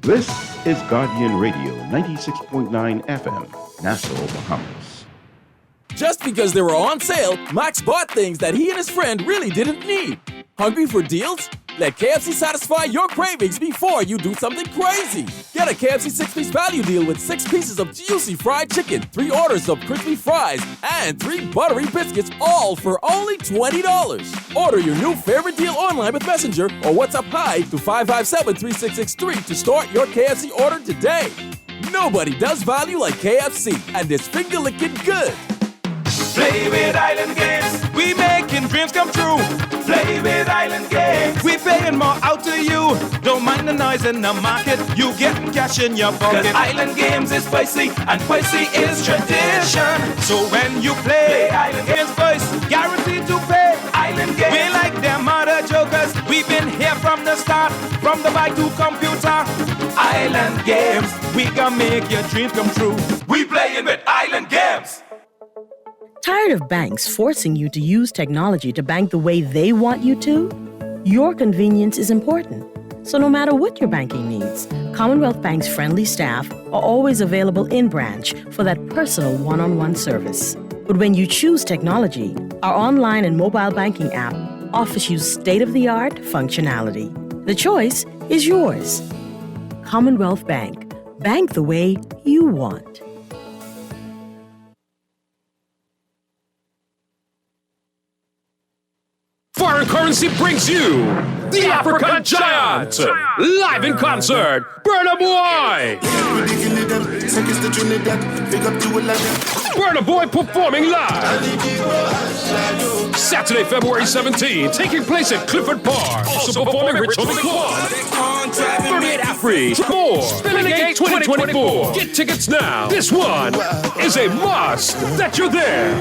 [SPEAKER 13] This is Guardian Radio 96.9 FM, Nassau, Bahamas.
[SPEAKER 7] Just because they were on sale, Max bought things that he and his friend really didn't need. Hungry for deals? Let KFC satisfy your cravings before you do something crazy. Get a KFC 6-piece value deal with 6 pieces of juicy fried chicken, 3 orders of crispy fries, and 3 buttery biscuits, all for only $20. Order your new favorite deal online with Messenger or WhatsApp Hi to 557-3663 to start your KFC order today. Nobody does value like KFC, and it's finger-licking good.
[SPEAKER 5] Play with Island Games. We making dreams come true. Play with Island Games. We paying more out to you. Don't mind the noise in the market. You getting cash in your pocket. 'Cause Island Games is spicy and spicy is tradition. So when you play Island Games first, guaranteed to pay. Island Games. We like them other jokers. We've been here from the start. From the bike to computer. Island Games. We can make your dreams come true. We playing with Island Games.
[SPEAKER 15] Tired of banks forcing you to use technology to bank the way they want you to? Your convenience is important. So no matter what your banking needs, Commonwealth Bank's friendly staff are always available in branch for that personal one-on-one service. But when you choose technology, our online and mobile banking app offers you state-of-the-art functionality. The choice is yours. Commonwealth Bank. Bank the way you want.
[SPEAKER 16] Foreign Currency brings you the African Giant, live in concert, Burna Boy. Burna Boy performing live. Saturday, February 17, taking place at Clifford Park. Also performing Rich Homie Quan, 38 Afri, more, Renegade 2024. Get tickets now. This one is a must that you're there.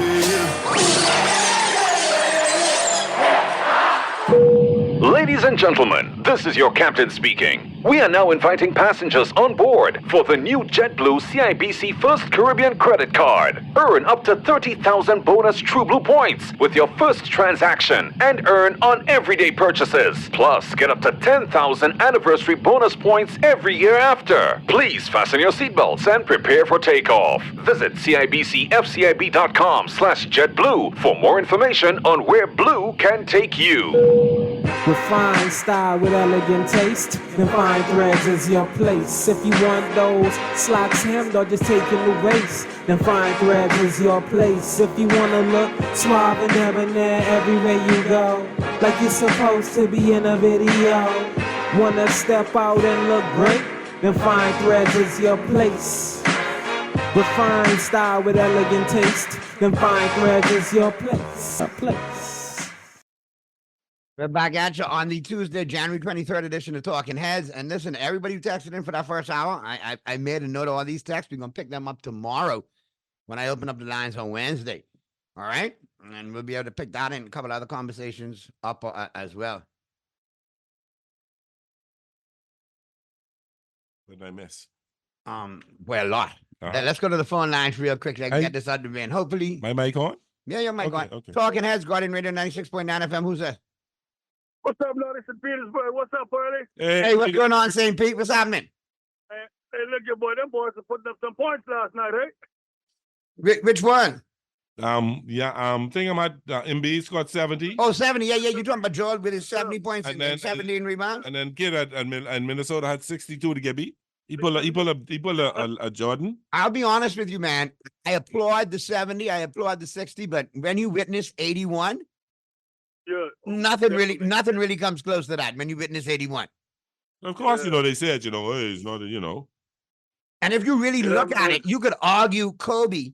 [SPEAKER 17] Ladies and gentlemen, this is your captain speaking. We are now inviting passengers on board for the new JetBlue CIBC First Caribbean credit card. Earn up to 30,000 bonus TrueBlue points with your first transaction and earn on everyday purchases. Plus, get up to 10,000 anniversary bonus points every year after. Please fasten your seatbelts and prepare for takeoff. Visit CIBCFCIB.com/JetBlue for more information on where Blue can take you.
[SPEAKER 18] Refined style with elegant taste, then fine threads is your place. If you want those slacks hemmed or just taking the waist, then fine threads is your place. If you wanna look suave and debonair everywhere you go, like you're supposed to be in a video, wanna step out and look great, then fine threads is your place. Refined style with elegant taste, then fine threads is your place. A place.
[SPEAKER 4] We're back at you on the Tuesday, January 23rd edition of Talking Heads. And listen, everybody who texted in for that first hour, I made a note of all these texts. We're going to pick them up tomorrow when I open up the lines on Wednesday. All right? And we'll be able to pick that and a couple other conversations up as well.
[SPEAKER 19] What did I miss?
[SPEAKER 4] Well, a lot. Let's go to the phone lines real quick. I can get this under man. Hopefully.
[SPEAKER 19] My mic on?
[SPEAKER 4] Yeah, your mic on.
[SPEAKER 19] Okay.
[SPEAKER 4] Talking Heads, Guardian Radio 96.9 FM. Who's that?
[SPEAKER 12] What's up, Lord? It's in Petersburg. What's up, Pearly?
[SPEAKER 4] Hey, what's going on, St. Pete? What's happening?
[SPEAKER 12] Hey, look, your boy, them boys are putting up some points last night, eh?
[SPEAKER 4] Which one?
[SPEAKER 19] Think I'm at Embiid scored 70.
[SPEAKER 4] Oh, 70. Yeah. You're talking about Joel with his 70 points and 17 rebounds?
[SPEAKER 19] And then Kid and Minnesota had 62 to get beat. He pulled a Jordan.
[SPEAKER 4] I'll be honest with you, man. I applaud the 70. I applaud the 60. But when you witness 81, nothing really comes close to that when you witness 81.
[SPEAKER 19] Of course, they said, hey, it's not,
[SPEAKER 4] And if you really look at it, you could argue Kobe's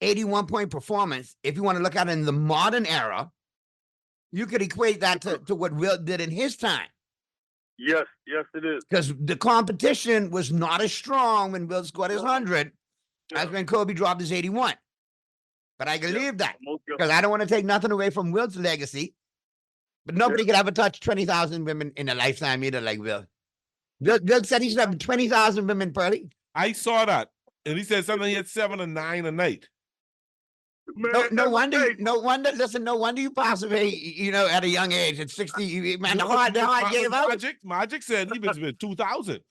[SPEAKER 4] 81-point performance. If you want to look at it in the modern era, you could equate that to what Wilt did in his time.
[SPEAKER 12] Yes, it is.
[SPEAKER 4] Because the competition was not as strong when Wilt scored his 100 as when Kobe dropped his 81. But I can leave that because I don't want to take nothing away from Wilt's legacy. But nobody could ever touch 20,000 women in a lifetime either like Wilt. Wilt said he should have 20,000 women, Pearly.
[SPEAKER 19] I saw that. And he said something, he had 7 or 9 a night.
[SPEAKER 4] No wonder. Listen, no wonder you pass away, at a young age. At 60, man, the heart gave out.
[SPEAKER 19] Magic said he was with 2,000.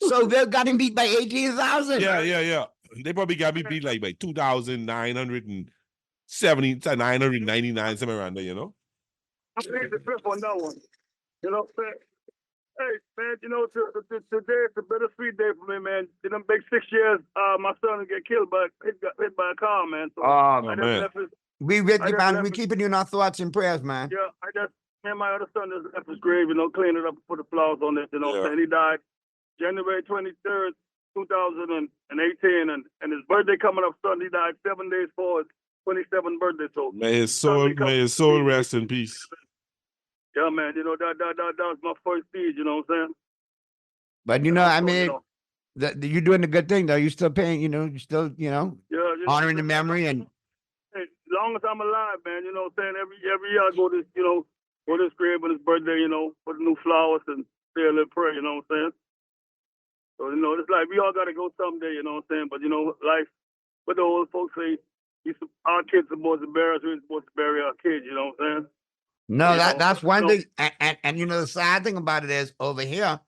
[SPEAKER 4] So Wilt got him beat by 18,000.
[SPEAKER 19] Yeah. They probably got me beat like by 2,970, 999, somewhere around there,
[SPEAKER 12] I think the flip on that one. Hey, man, today it's a bittersweet day for me, man. In them big 6 years, my son get killed, but got hit by a car, man. So
[SPEAKER 4] man. We with you, man. We keeping you in our thoughts and prayers, man.
[SPEAKER 12] Yeah, my other son just left his grave, clean it up and put the flowers on it, And he died January 23rd, 2018, and his birthday coming up Sunday. He died 7 days for his 27th birthday. So
[SPEAKER 19] may his soul rest in peace.
[SPEAKER 12] Yeah, man, that was my first speech, you know what I'm saying?
[SPEAKER 4] But, I mean, you're doing a good thing, though. You're still paying, you're still, honoring the memory. And
[SPEAKER 12] hey, as long as I'm alive, man, you know what I'm saying? Every year I go to, go to his crib on his birthday, put the new flowers and say a little prayer, you know what I'm saying? So, it's like we all got to go someday, you know what I'm saying? But, life, what the old folks say, our kids are supposed to bury us, we're supposed to bury our kids, you know what I'm saying?
[SPEAKER 4] No, that's one thing. And the sad thing about it is over here,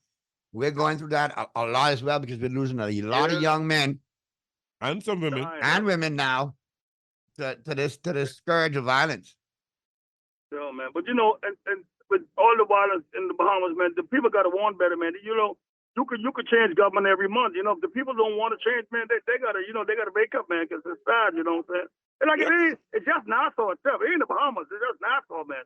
[SPEAKER 4] we're going through that a lot as well because we're losing a lot of young men
[SPEAKER 19] and some women
[SPEAKER 4] and women now to this scourge of violence.
[SPEAKER 12] Yeah, man. But and with all the violence in the Bahamas, man, the people got to want better, man. You could change government every month. If the people don't want to change, man, they gotta wake up, man, because it's sad. You know what I'm saying? And like it's just Nassau itself. It ain't the Bahamas. It's just Nassau, man.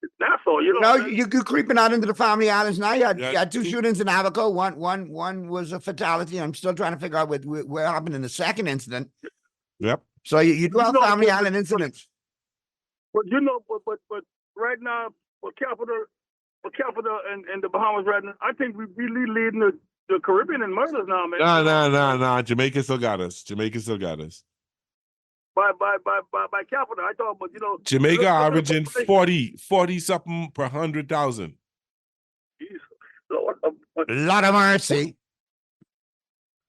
[SPEAKER 12] It's Nassau.
[SPEAKER 4] You're creeping out into the Family Islands now. You had 2 shootings in Abaco. One was a fatality. I'm still trying to figure out what happened in the second incident.
[SPEAKER 19] Yep.
[SPEAKER 4] So you do have Family Island incidents.
[SPEAKER 12] But but right now, for capital and the Bahamas right now, I think we're really leading the Caribbean in murders now, man.
[SPEAKER 19] No. Jamaica still got us.
[SPEAKER 12] By capital, I thought, but
[SPEAKER 19] Jamaica averaging 40 something per 100,000.
[SPEAKER 12] Lord have
[SPEAKER 4] Lot of mercy.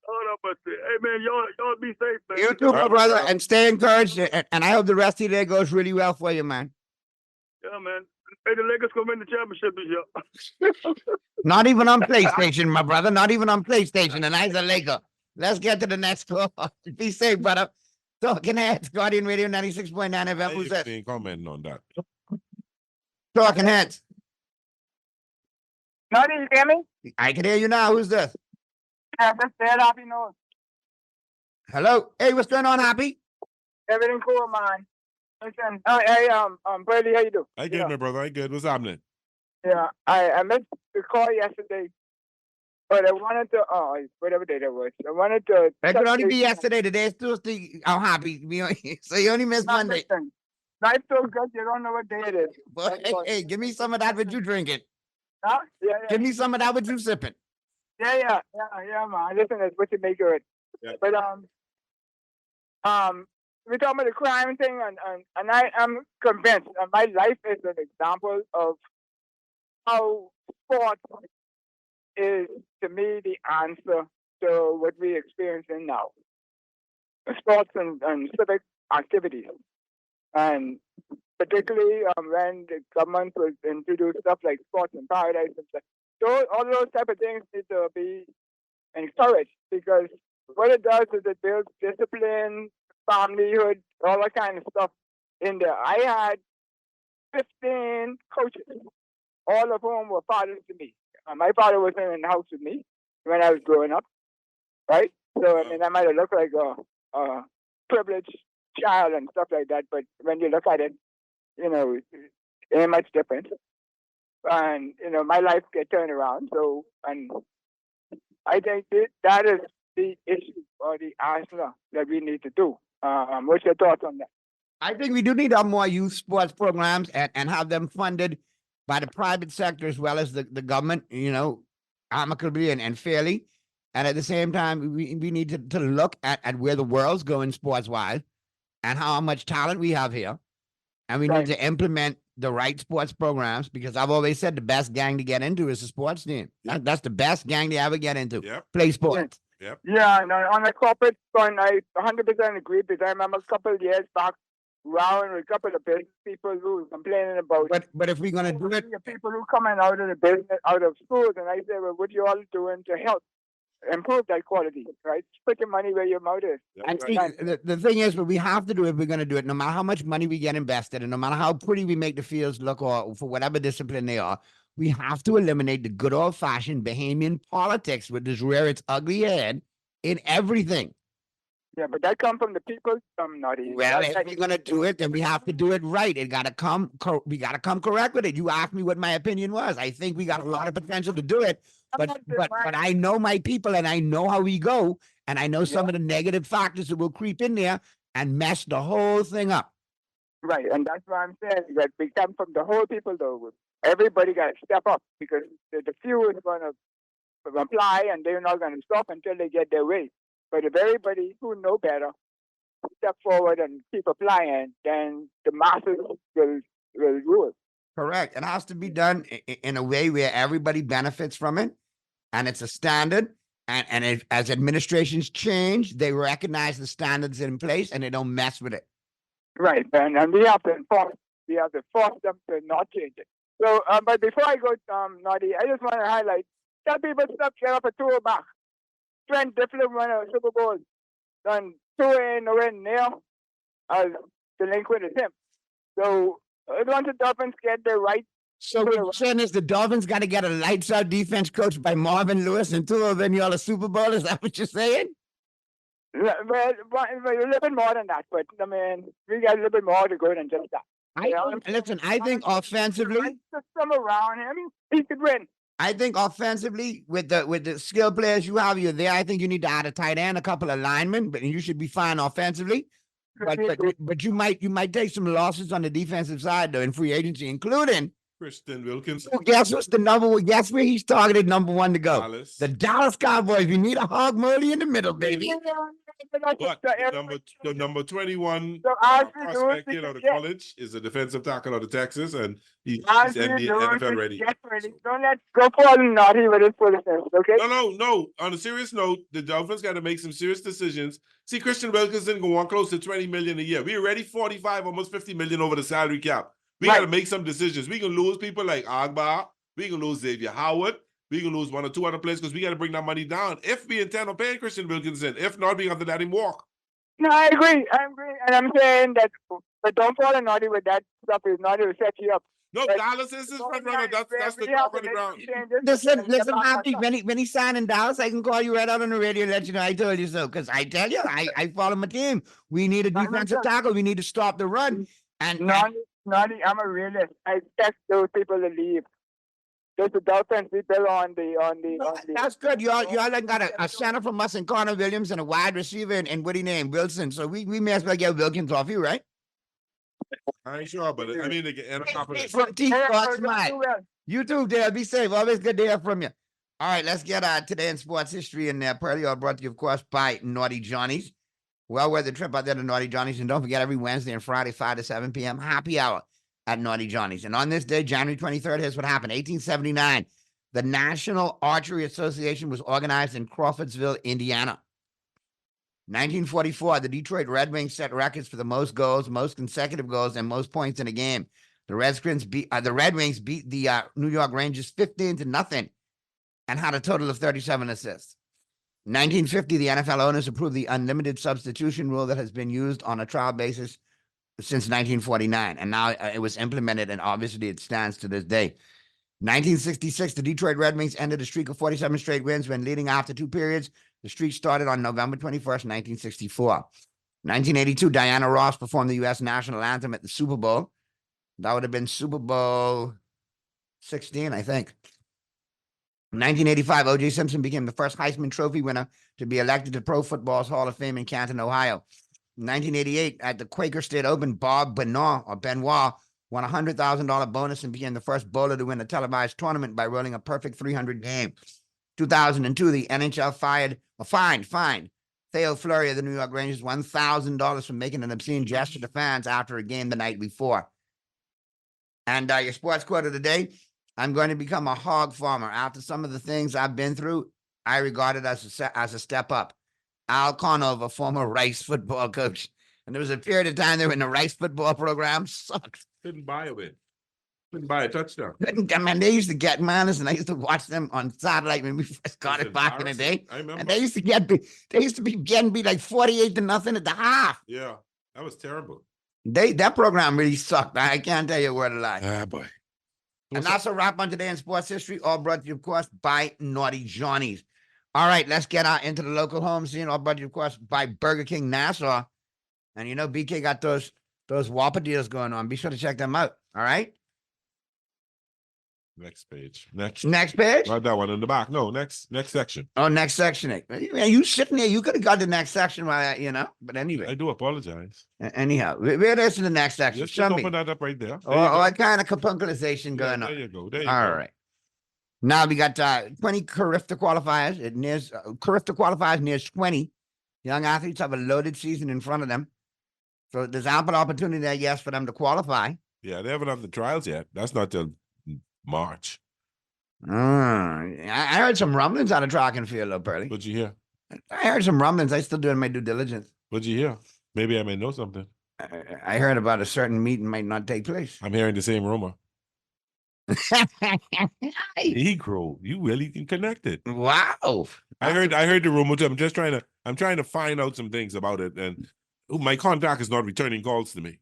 [SPEAKER 12] Hold up, but hey man, y'all be safe, man.
[SPEAKER 4] You too, my brother, and stay encouraged. And I hope the rest of your day goes really well for you, man.
[SPEAKER 12] Yeah, man. Hey, the Lakers come win the championship this year.
[SPEAKER 4] Not even on PlayStation, my brother. Not even on PlayStation. And I's a Laker. Let's get to the next call. Be safe, brother. Talking Heads, Guardian Radio 96.9 FM. Who's that?
[SPEAKER 19] Ain't commenting on that.
[SPEAKER 4] Talking Heads.
[SPEAKER 20] No, do you hear me?
[SPEAKER 4] I can hear you now. Who's this?
[SPEAKER 20] Yeah, just dead Happy Nose.
[SPEAKER 4] Hello. Hey, what's going on, Happy?
[SPEAKER 20] Everything cool, man. Listen, hey, Brady, how you do?
[SPEAKER 19] I good, my brother. I good. What's happening?
[SPEAKER 20] Yeah, I missed the call yesterday, but I wanted to, whatever day that was, I wanted to.
[SPEAKER 4] It could only be yesterday. Today's Tuesday. I'm happy. So you only missed Monday.
[SPEAKER 20] Life's so good, you don't know what day it is.
[SPEAKER 4] But, hey, give me some of that what you drinking.
[SPEAKER 20] Huh? Yeah.
[SPEAKER 4] Give me some of that what you sipping.
[SPEAKER 20] Yeah, man. Listen, it's what you make of it.
[SPEAKER 19] Yeah.
[SPEAKER 20] But we're talking about the crime thing, and I am convinced, and my life is an example of how sports is, to me, the answer to what we're experiencing now. Sports and civic activities. And particularly when the government was introduced stuff like sports in paradise and stuff. All those type of things need to be encouraged, because what it does is it builds discipline, familyhood, all that kind of stuff in there. I had 15 coaches, all of whom were fathers to me. My father was in the house with me when I was growing up, right? So, I mean, I might have looked like a privileged child and stuff like that, but when you look at it, you know, it ain't much different. And, you know, my life get turned around. So, and I think that is the issue or the answer that we need to do. What's your thoughts on that?
[SPEAKER 4] I think we do need more youth sports programs and have them funded by the private sector as well as the government, you know, amicably and fairly. And at the same time, we need to look at where the world's going sports-wise and how much talent we have here. And we need to implement the right sports programs, because I've always said the best gang to get into is the sports team. That's the best gang to ever get into. Play sports.
[SPEAKER 19] Yep.
[SPEAKER 20] Yeah, and on the corporate front, I 100% agree, because I remember a couple of years back, round with a couple of business people who were complaining about.
[SPEAKER 4] But if we're gonna do it,
[SPEAKER 20] people who coming out of the business, out of schools, and I say, well, what you all doing to help improve that quality, right? Put your money where your mouth is.
[SPEAKER 4] And see, the thing is, what we have to do if we're going to do it, no matter how much money we get invested, and no matter how pretty we make the fields look, or for whatever discipline they are, we have to eliminate the good old-fashioned Bahamian politics, which is rear its ugly head in everything.
[SPEAKER 20] Yeah, but that comes from the people. Not easy.
[SPEAKER 4] Well, if we're going to do it, then we have to do it right. It got to come. We got to come correct with it. You asked me what my opinion was. I think we got a lot of potential to do it. But I know my people, and I know how we go, and I know some of the negative factors that will creep in there and mess the whole thing up.
[SPEAKER 20] Right, and that's why I'm saying that we come from the whole people, though. Everybody got to step up, because the few is going to apply, and they're not going to stop until they get their way. But if everybody who know better step forward and keep applying, then the masses will rule.
[SPEAKER 4] Correct. It has to be done in a way where everybody benefits from it, and it's a standard. And as administrations change, they recognize the standards in place and they don't mess with it.
[SPEAKER 20] Right, and we have to enforce. We have to force them to not change it. So, but before I go, Noddy, I just want to highlight: tell people stop get up a tour back. Trent Difflin won a Super Bowl, done 2 ain't nowhere near as delinquent as him. So. Once the Dolphins get the right.
[SPEAKER 4] So what you're saying is the Dolphins got to get a lights out defense coached by Marvin Lewis and Tua then y'all a Super Bowl? Is that what you're saying?
[SPEAKER 20] Well, a little bit more than that, but I mean, we got a little bit more to go than just that.
[SPEAKER 4] Listen, I think offensively,
[SPEAKER 20] system around him, he could win.
[SPEAKER 4] I think offensively, with the skill players you have, you're there. I think you need to add a tight end, a couple of linemen, but you should be fine offensively. But you might take some losses on the defensive side though in free agency, including
[SPEAKER 19] Christian Wilkins.
[SPEAKER 4] Guess what's the number one? Guess where he's targeted number one to go?
[SPEAKER 19] Dallas.
[SPEAKER 4] The Dallas Cowboys. You need a hog Murley in the middle, baby.
[SPEAKER 19] But the number 21
[SPEAKER 20] So Anthony
[SPEAKER 19] prospect
[SPEAKER 20] Davis
[SPEAKER 19] out of
[SPEAKER 20] get-
[SPEAKER 19] college is a defensive tackle out of Texas, and he's
[SPEAKER 20] Anthony Davis
[SPEAKER 19] NFL ready.
[SPEAKER 20] get ready. Don't let go Paul naughty with his foolishness, okay?
[SPEAKER 19] No. On a serious note, the Dolphins got to make some serious decisions. See, Christian Wilkinson go on close to 20 million a year. We already 45, almost 50 million over the salary cap. We got to make some decisions. We can lose people like Agba. We can lose Xavier Howard. We can lose one or two other players because we got to bring that money down if we intend on paying Christian Wilkinson. If not, we have to let him walk.
[SPEAKER 20] No, I agree. And I'm saying that, but don't fall naughty with that stuff. Is naughty to set you up.
[SPEAKER 19] No, Dallas is his front runner. That's the top of the ground.
[SPEAKER 4] Listen, Happy, when he signed in Dallas, I can call you right out on the radio and let you know I told you so. Because I tell you, I follow my team. We need a defensive tackle. We need to stop the run. And
[SPEAKER 20] Naughty, I'm a realist. I expect those people to leave. There's the Dolphins people on the.
[SPEAKER 4] That's good. Y'all like got a center from us and Connor Williams and a wide receiver and what do you name Wilson. So we may as well get Wilkins off you, right?
[SPEAKER 19] I ain't sure, but I mean, they get
[SPEAKER 4] You too, Dale. Be safe. Always good to hear from you. All right, let's get today in sports history and Pearly, all brought to you, of course, by Naughty Johnny's. Well worth the trip out there to Naughty Johnny's. And don't forget, every Wednesday and Friday, 5 to 7 p.m., happy hour at Naughty Johnny's. And on this day, January 23rd, here's what happened. 1879, the National Archery Association was organized in Crawfordsville, Indiana. 1944, the Detroit Red Wings set records for the most goals, most consecutive goals, and most points in a game. The Red Wings beat the New York Rangers 15-0 and had a total of 37 assists. 1950, the NFL owners approved the unlimited substitution rule that has been used on a trial basis since 1949, and now it was implemented, and obviously it stands to this day. 1966, the Detroit Red Wings ended a streak of 47 straight wins when leading after two periods. The streak started on November 21st, 1964. 1982, Diana Ross performed the U.S. national anthem at the Super Bowl. That would have been Super Bowl 16, I think. 1985, O.J. Simpson became the first Heisman Trophy winner to be elected to Pro Football's Hall of Fame in Canton, Ohio. 1988, at the Quaker State Open, Bob Benoit won a $100,000 bonus and became the first bowler to win a televised tournament by rolling a perfect 300 game. 2002, the NHL fined Theo Fleury of the New York Rangers $1,000 for making an obscene gesture to fans after a game the night before. And your sports quote of the day, I'm going to become a hog farmer. After some of the things I've been through, I regard it as a step up. Al Conover, former Rice football coach. And there was a period of time there when the Rice football program sucked.
[SPEAKER 19] Couldn't buy a win. Couldn't buy a touchdown.
[SPEAKER 4] I mean, they used to get minus, and I used to watch them on satellite when we first got it back in the day.
[SPEAKER 19] I remember.
[SPEAKER 4] And they used to be getting beat like 48-0 at the half.
[SPEAKER 19] Yeah, that was terrible.
[SPEAKER 4] That program really sucked. I can't tell you a word of lie.
[SPEAKER 19] Ah, boy.
[SPEAKER 4] And that's a wrap on today in sports history, all brought to you, of course, by Naughty Johnny's. All right, let's get out into the local home scene, all brought to you, of course, by Burger King Nassau. And you know, BK got those Whopper deals going on. Be sure to check them out. All right.
[SPEAKER 19] Next page. Next
[SPEAKER 4] page?
[SPEAKER 19] Right, that one in the back. No, next section.
[SPEAKER 4] Oh, next section. You sitting there, you could have got the next section while but anyway.
[SPEAKER 19] I do apologize.
[SPEAKER 4] Anyhow, where is the next section?
[SPEAKER 19] Just
[SPEAKER 4] Show me.
[SPEAKER 19] open that up right there.
[SPEAKER 4] Or kind of carpunculization going on.
[SPEAKER 19] There you go. There you
[SPEAKER 4] All
[SPEAKER 19] go.
[SPEAKER 4] right. Now we got 20 Carifta qualifiers. Carifta qualifiers nears 20. Young athletes have a loaded season in front of them. So there's ample opportunity, I guess, for them to qualify.
[SPEAKER 19] Yeah, they haven't done the trials yet. That's not till March.
[SPEAKER 4] I heard some rumblings out of track and field, though, Pearly.
[SPEAKER 19] What'd you hear?
[SPEAKER 4] I heard some rumblings. I still doing my due diligence.
[SPEAKER 19] What'd you hear? Maybe I may know something.
[SPEAKER 4] I heard about a certain meeting might not take place.
[SPEAKER 19] I'm hearing the same rumor. Negro, you really can connect it.
[SPEAKER 4] Wow.
[SPEAKER 19] I heard the rumor too. I'm trying to find out some things about it, and my contact is not returning calls to me.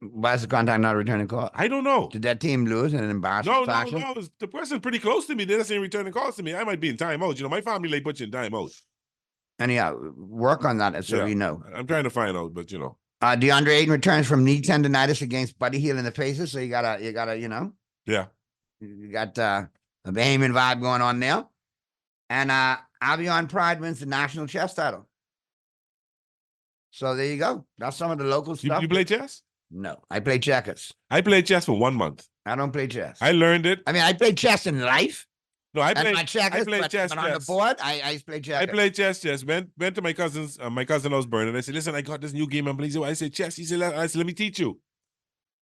[SPEAKER 4] Why is the contact not returning call?
[SPEAKER 19] I don't know.
[SPEAKER 4] Did that team lose in an embarrassing fashion?
[SPEAKER 19] No. The person pretty close to me. They're not saying returning calls to me. I might be in timeout. You know, my family like put you in timeout.
[SPEAKER 4] Anyhow, work on that so we know.
[SPEAKER 19] I'm trying to find out, but you know.
[SPEAKER 4] DeAndre Ayton returns from knee tendonitis against Buddy Hield in the Pacers. So you gotta, you know.
[SPEAKER 19] Yeah.
[SPEAKER 4] You got a Bahamian vibe going on there. And Avion Pride wins the national chess title. So there you go. That's some of the local stuff.
[SPEAKER 19] You play chess?
[SPEAKER 4] No, I play checkers.
[SPEAKER 19] I played chess for 1 month.
[SPEAKER 4] I don't play chess.
[SPEAKER 19] I learned it.
[SPEAKER 4] I mean, I play chess in life.
[SPEAKER 19] No, I
[SPEAKER 4] And
[SPEAKER 19] played
[SPEAKER 4] my checkers,
[SPEAKER 19] I played
[SPEAKER 4] but,
[SPEAKER 19] chess.
[SPEAKER 4] but on the board, I used to play
[SPEAKER 19] I
[SPEAKER 4] checkers.
[SPEAKER 19] played chess. Went to my cousin's. My cousin was burning. I said, "Listen, I got this new game. I'm playing." I said, "Chess." He said, "I said, let me teach you."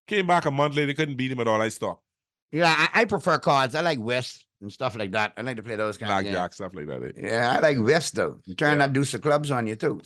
[SPEAKER 19] Came back a month later, couldn't beat him at all. I stopped.
[SPEAKER 4] Yeah, I prefer cards. I like whist and stuff like that. I like to play those kind of games.
[SPEAKER 19] Blackjack, stuff like that. Eh?
[SPEAKER 4] Yeah, I like whist though. You turn that deuce of clubs on you too.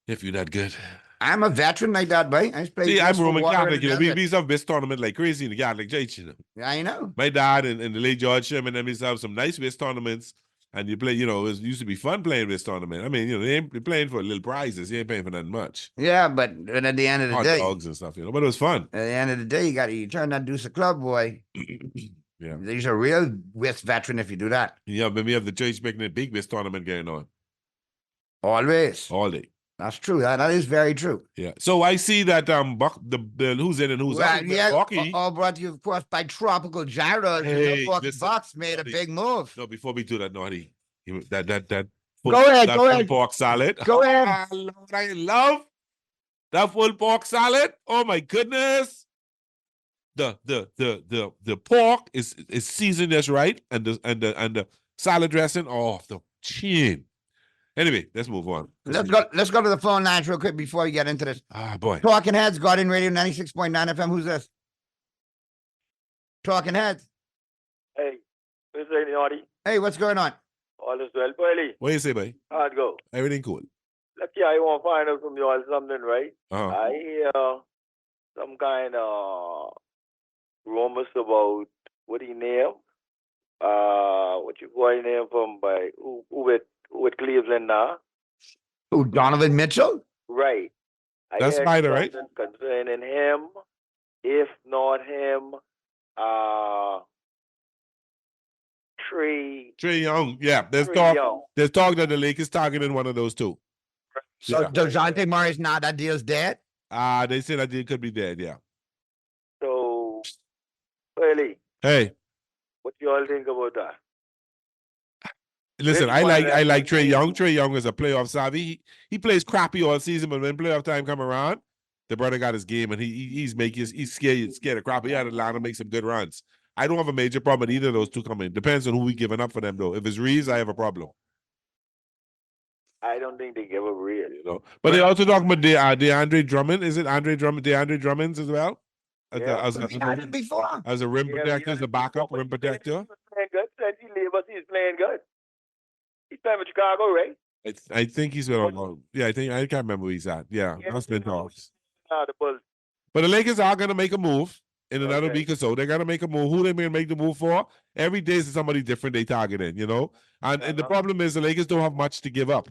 [SPEAKER 19] If you're that good.
[SPEAKER 4] I'm a veteran like that, boy. I used to play.
[SPEAKER 19] See, I'm
[SPEAKER 4] whist for
[SPEAKER 19] Roman
[SPEAKER 4] water in
[SPEAKER 19] Catholic.
[SPEAKER 4] the
[SPEAKER 19] You know, we
[SPEAKER 4] desert.
[SPEAKER 19] used to have whist tournament like crazy in the Catholic Church. You know?
[SPEAKER 4] Yeah, I know.
[SPEAKER 19] My dad and the late George Sherman, them used to have some nice whist tournaments. And you play, you know, it used to be fun playing whist tournament. I mean, you know, they're playing for little prizes. You ain't paying for nothing much.
[SPEAKER 4] Yeah, but at the end of the
[SPEAKER 19] Hot
[SPEAKER 4] day,
[SPEAKER 19] dogs and stuff, you know. But it was fun.
[SPEAKER 4] at the end of the day, you turn that deuce of club, boy.
[SPEAKER 19] Yeah.
[SPEAKER 4] He's a real whist veteran if you do that.
[SPEAKER 19] Yeah, but we have the church making a big whist tournament going on.
[SPEAKER 4] Always.
[SPEAKER 19] All day.
[SPEAKER 4] That's true. That is very true.
[SPEAKER 19] Yeah. So I see that Buck the who's in and who's out.
[SPEAKER 4] Yeah,
[SPEAKER 19] Bucky.
[SPEAKER 4] all brought to you, of course, by Tropical Gyros.
[SPEAKER 19] Hey,
[SPEAKER 4] The Milwaukee
[SPEAKER 19] listen,
[SPEAKER 4] Bucks made a big move.
[SPEAKER 19] No, before we do that, Naughty. That
[SPEAKER 4] Go ahead,
[SPEAKER 19] that
[SPEAKER 4] go
[SPEAKER 19] full
[SPEAKER 4] ahead.
[SPEAKER 19] pork salad.
[SPEAKER 4] Go ahead.
[SPEAKER 19] Ah, Lord, I love that full pork salad. Oh my goodness. The pork is seasoned just right, and the salad dressing off the chin. Anyway, let's move on.
[SPEAKER 4] Let's go to the phone lines real quick before we get into this.
[SPEAKER 19] Ah, boy.
[SPEAKER 4] Talking Heads, Guardian Radio 96.9 FM. Who's this? Talking Heads.
[SPEAKER 21] Hey, this is Naughty.
[SPEAKER 4] Hey, what's going on?
[SPEAKER 21] All is well, Boily.
[SPEAKER 19] What do you say, boy?
[SPEAKER 21] How'd go?
[SPEAKER 19] Everything cool.
[SPEAKER 21] Look here, I want to find out from you all something, right?
[SPEAKER 19] Uh-huh.
[SPEAKER 21] I hear some kind of rumors about what he named. What your boy named from by who with Cleveland now?
[SPEAKER 4] Who, Donovan Mitchell?
[SPEAKER 21] Right.
[SPEAKER 19] That's
[SPEAKER 21] heard
[SPEAKER 19] Spider, right?
[SPEAKER 21] something concerning him. If not him,
[SPEAKER 19] Trae Young. Yeah, there's
[SPEAKER 21] Trae
[SPEAKER 19] talk.
[SPEAKER 21] Young.
[SPEAKER 19] There's talk that the Lakers targeting one of those two.
[SPEAKER 4] So DeJounte Murray's not, that deal's dead?
[SPEAKER 19] They say that deal could be dead. Yeah.
[SPEAKER 21] So, Boily,
[SPEAKER 19] Hey,
[SPEAKER 21] what you all think about that?
[SPEAKER 19] listen,
[SPEAKER 21] This
[SPEAKER 19] I
[SPEAKER 21] one
[SPEAKER 19] like
[SPEAKER 21] that-
[SPEAKER 19] Trae Young. Trae Young is a playoff savvy. He plays crappy all season, but when playoff time come around, the brother got his game, and he's scared of crap. He had Atlanta make some good runs. I don't have a major problem with either of those two coming. Depends on who we giving up for them, though. If it's Reeves, I have a problem.
[SPEAKER 21] I don't think they give a real.
[SPEAKER 19] You know, but they also talking about DeAndre Drummond. Is it DeAndre Drummonds as well? As
[SPEAKER 4] We had it before.
[SPEAKER 19] a rim protector, as a backup rim protector.
[SPEAKER 21] Playing good. Plenty labor. He's playing good. He's playing with Chicago, right?
[SPEAKER 19] I think he's been on. Yeah, I can't remember where he's at. Yeah, that's been talks.
[SPEAKER 21] The Bulls.
[SPEAKER 19] But the Lakers are gonna make a move in another week or so. They're gonna make a move. Who they gonna make the move for? Every day is somebody different they targeting, you know? And the problem is the Lakers don't have much to give up.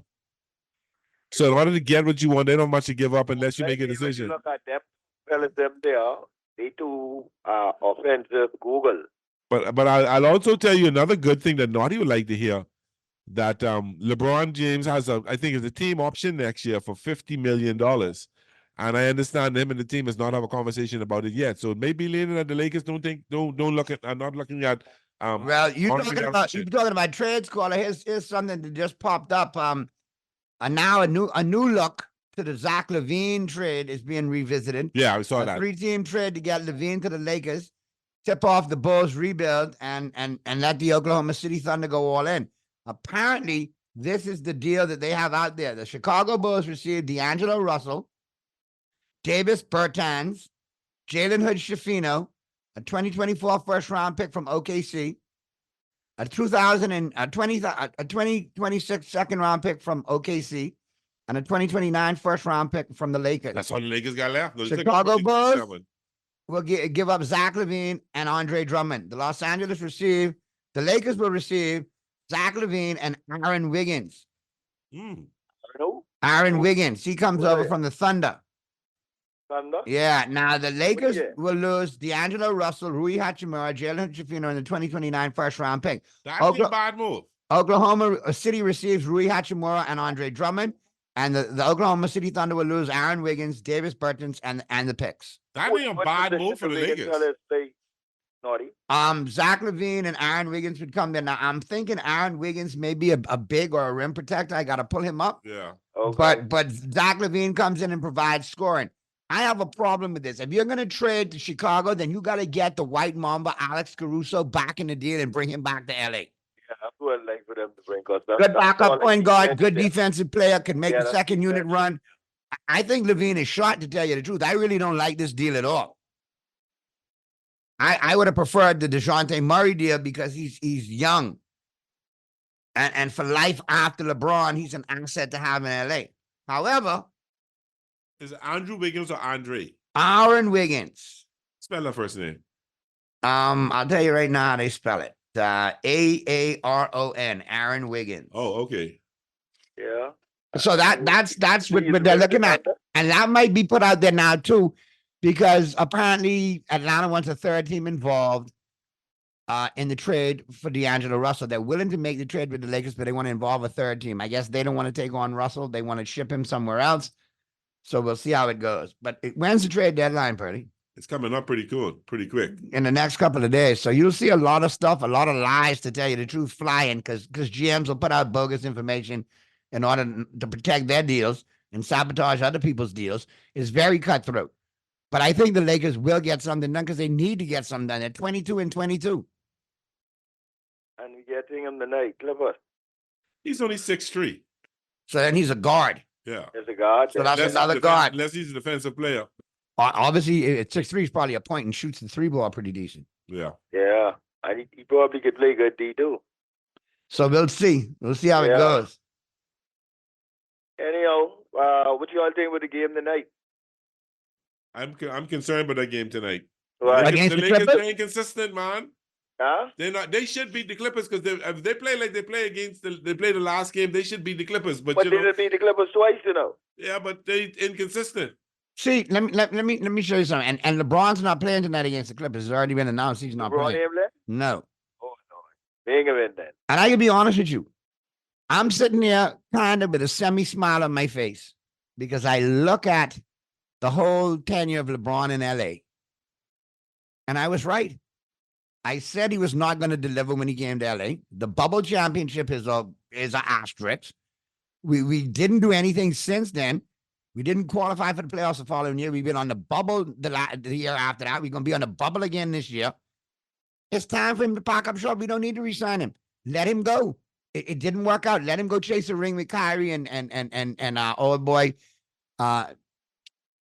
[SPEAKER 19] So in order to get what you want, they don't have much to give up unless you make a
[SPEAKER 21] When
[SPEAKER 19] decision.
[SPEAKER 21] you look at them, fellas, them there, they too offensive Google.
[SPEAKER 19] But I'll also tell you another good thing that Naughty would like to hear, that LeBron James has I think it's a team option next year for $50 million. And I understand him and the team has not have a conversation about it yet. So it may be leaning that the Lakers don't look at, are not looking at
[SPEAKER 4] Well, you're
[SPEAKER 19] monetary
[SPEAKER 4] talking about
[SPEAKER 19] option.
[SPEAKER 4] trades, caller. Here's something that just popped up. Now a new look to the Zach LaVine trade is being revisited.
[SPEAKER 19] Yeah, I saw
[SPEAKER 4] A
[SPEAKER 19] that.
[SPEAKER 4] 3-team trade to get LaVine to the Lakers, tip off the Bulls rebuild, and let the Oklahoma City Thunder go all in. Apparently, this is the deal that they have out there. The Chicago Bulls received D'Angelo Russell, Davis Bertans, Jalen Hood-Schifino, a 2024 first-round pick from OKC, a 2026 second-round pick from OKC, and a 2029 first-round pick from the Lakers.
[SPEAKER 19] That's all the Lakers got left. Those
[SPEAKER 4] Chicago
[SPEAKER 19] things-
[SPEAKER 4] Bulls will give up Zach LaVine and Andre Drummond. The Lakers will receive Zach LaVine and Aaron Wiggins. Aaron Wiggins. He comes over from the Thunder.
[SPEAKER 21] Thunder?
[SPEAKER 4] Yeah. Now the Lakers
[SPEAKER 21] Yeah.
[SPEAKER 4] will lose D'Angelo Russell, Rui Hachimura, Jalen Hood-Schifino, and the 2029 first-round pick.
[SPEAKER 19] That's a bad move.
[SPEAKER 4] Oklahoma City receives Rui Hachimura and Andre Drummond, and the Oklahoma City Thunder will lose Aaron Wiggins, Davis Bertans, and the picks.
[SPEAKER 19] That'd be a bad move for the Lakers.
[SPEAKER 21] Naughty.
[SPEAKER 4] Zach LaVine and Aaron Wiggins would come there. Now I'm thinking Aaron Wiggins may be a big or a rim protector. I got to pull him up.
[SPEAKER 19] Yeah.
[SPEAKER 4] But Zach LaVine comes in and provides scoring. I have a problem with this. If you're going to trade to Chicago, then you got to get the white mamba Alex Caruso back in the deal and bring him back to LA.
[SPEAKER 21] Yeah, that's what I'd like for them to bring. Cause
[SPEAKER 4] Good backup point guard, good
[SPEAKER 21] defense.
[SPEAKER 4] defensive player, can make
[SPEAKER 21] Yeah,
[SPEAKER 4] the
[SPEAKER 21] that's
[SPEAKER 4] second unit
[SPEAKER 21] defense.
[SPEAKER 4] run. I think Levine is shot, to tell you the truth. I really don't like this deal at all. I would have preferred the DeJounte Murray deal because he's young. And for life after LeBron, he's an asset to have in LA. However,
[SPEAKER 19] Is it Andrew Wiggins or Andre?
[SPEAKER 4] Aaron Wiggins.
[SPEAKER 19] Spell that first name.
[SPEAKER 4] I'll tell you right now how they spell it. Aaron, Aaron Wiggins.
[SPEAKER 19] Oh, okay.
[SPEAKER 21] Yeah.
[SPEAKER 4] So that's what they're looking at. And that might be put out there now too, because apparently Atlanta wants a third team involved in the trade for D'Angelo Russell. They're willing to make the trade with the Lakers, but they want to involve a third team. I guess they don't want to take on Russell. They want to ship him somewhere else. So we'll see how it goes. But when's the trade deadline, Purdy?
[SPEAKER 19] It's coming up pretty quick.
[SPEAKER 4] In the next couple of days. So you'll see a lot of stuff, a lot of lies, to tell you the truth, flying because GMs will put out bogus information in order to protect their deals and sabotage other people's deals. It's very cutthroat. But I think the Lakers will get something done because they need to get something done. They're 22-22.
[SPEAKER 21] And we getting him tonight, Clippers.
[SPEAKER 19] He's only 6'3".
[SPEAKER 4] So then he's a guard.
[SPEAKER 19] Yeah.
[SPEAKER 21] There's a guard.
[SPEAKER 4] So that's
[SPEAKER 21] there.
[SPEAKER 4] another guard.
[SPEAKER 19] Unless he's a defensive player.
[SPEAKER 4] Obviously, at 6'3", he's probably a point and shoots the three ball pretty decent.
[SPEAKER 19] Yeah.
[SPEAKER 21] Yeah. And he probably could play good D too.
[SPEAKER 4] So we'll see. We'll see how it
[SPEAKER 21] Yeah.
[SPEAKER 4] goes.
[SPEAKER 21] Anyhow, what you all think with the game tonight?
[SPEAKER 19] I'm concerned about that game tonight.
[SPEAKER 21] Right.
[SPEAKER 4] Against
[SPEAKER 19] the
[SPEAKER 4] the
[SPEAKER 19] Lakers
[SPEAKER 4] Clippers?
[SPEAKER 19] are inconsistent, man.
[SPEAKER 21] Huh?
[SPEAKER 19] They're not. They should beat the Clippers because if they play like they play against they play the last game, they should beat the Clippers. But
[SPEAKER 21] But
[SPEAKER 19] you
[SPEAKER 21] they
[SPEAKER 19] know,
[SPEAKER 21] didn't beat the Clippers twice, you know.
[SPEAKER 19] yeah, but they inconsistent.
[SPEAKER 4] See, let me show you something. And LeBron's not playing tonight against the Clippers. It's already been announced he's not
[SPEAKER 21] LeBron
[SPEAKER 4] playing.
[SPEAKER 21] ain't left?
[SPEAKER 4] No.
[SPEAKER 21] Bring him in then.
[SPEAKER 4] And I can be honest with you. I'm sitting there kind of with a semi-smile on my face because I look at the whole tenure of LeBron in LA. And I was right. I said he was not going to deliver when he came to LA. The bubble championship is an asterisk. We didn't do anything since then. We didn't qualify for the playoffs the following year. We've been on the bubble the year after that. We're going to be on the bubble again this year. It's time for him to pack up shop. We don't need to re-sign him. Let him go. It didn't work out. Let him go chase a ring with Kyrie and old boy.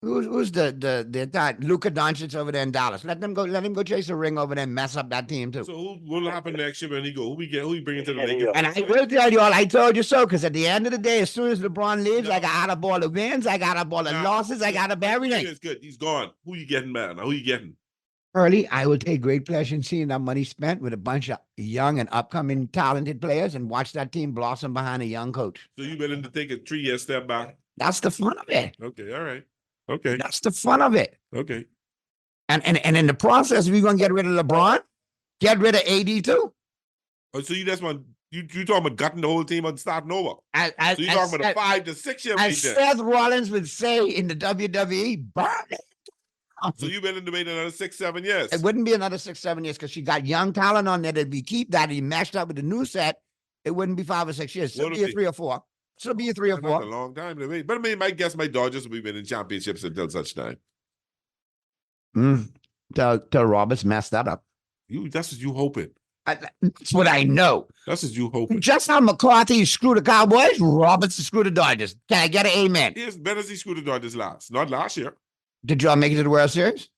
[SPEAKER 4] Who's the Luka Doncic over there in Dallas? Let him go chase a ring over there and mess up that team too.
[SPEAKER 19] So what will happen next year when he go? Who we bring into the Lakers?
[SPEAKER 4] And I will tell you all, I told you so, because at the end of the day, as soon as LeBron leaves, I got out of all the wins, I got out of all the losses, I got out of everything.
[SPEAKER 19] It's good. He's gone. Who you getting, man? Who you getting?
[SPEAKER 4] Early, I will take great pleasure in seeing that money spent with a bunch of young and upcoming talented players and watch that team blossom behind a young coach.
[SPEAKER 19] So you willing to take a 3-year step back?
[SPEAKER 4] That's the fun of it.
[SPEAKER 19] Okay, all right. Okay.
[SPEAKER 4] That's the fun of it.
[SPEAKER 19] Okay.
[SPEAKER 4] And in the process, we're gonna get rid of LeBron, get rid of AD too.
[SPEAKER 19] Oh, so you just want you talking about gutting the whole team and starting over? So you talking about a 5 to 6 year
[SPEAKER 4] as
[SPEAKER 19] reset?
[SPEAKER 4] Seth Rollins would say in the WWE, burn it.
[SPEAKER 19] So you willing to wait another 6-7 years?
[SPEAKER 4] It wouldn't be another 6-7 years because she got young talent on there that we keep that he matched up with the new set. It wouldn't be 5 or 6 years. It'll be a 3 or 4. It'll be a 3 or
[SPEAKER 19] That's
[SPEAKER 4] 4.
[SPEAKER 19] a long time to wait. But I mean, my guess, my Dodgers will be winning championships until such time.
[SPEAKER 4] Till Roberts messed that up.
[SPEAKER 19] That's what you hoping.
[SPEAKER 4] That's what I know.
[SPEAKER 19] That's what you hoping.
[SPEAKER 4] Just how McCarthy screwed the Cowboys, Roberts screwed the Dodgers. Can I get an amen?
[SPEAKER 19] Yes, better as he screwed the Dodgers not last year.
[SPEAKER 4] Did y'all make it to the World Series?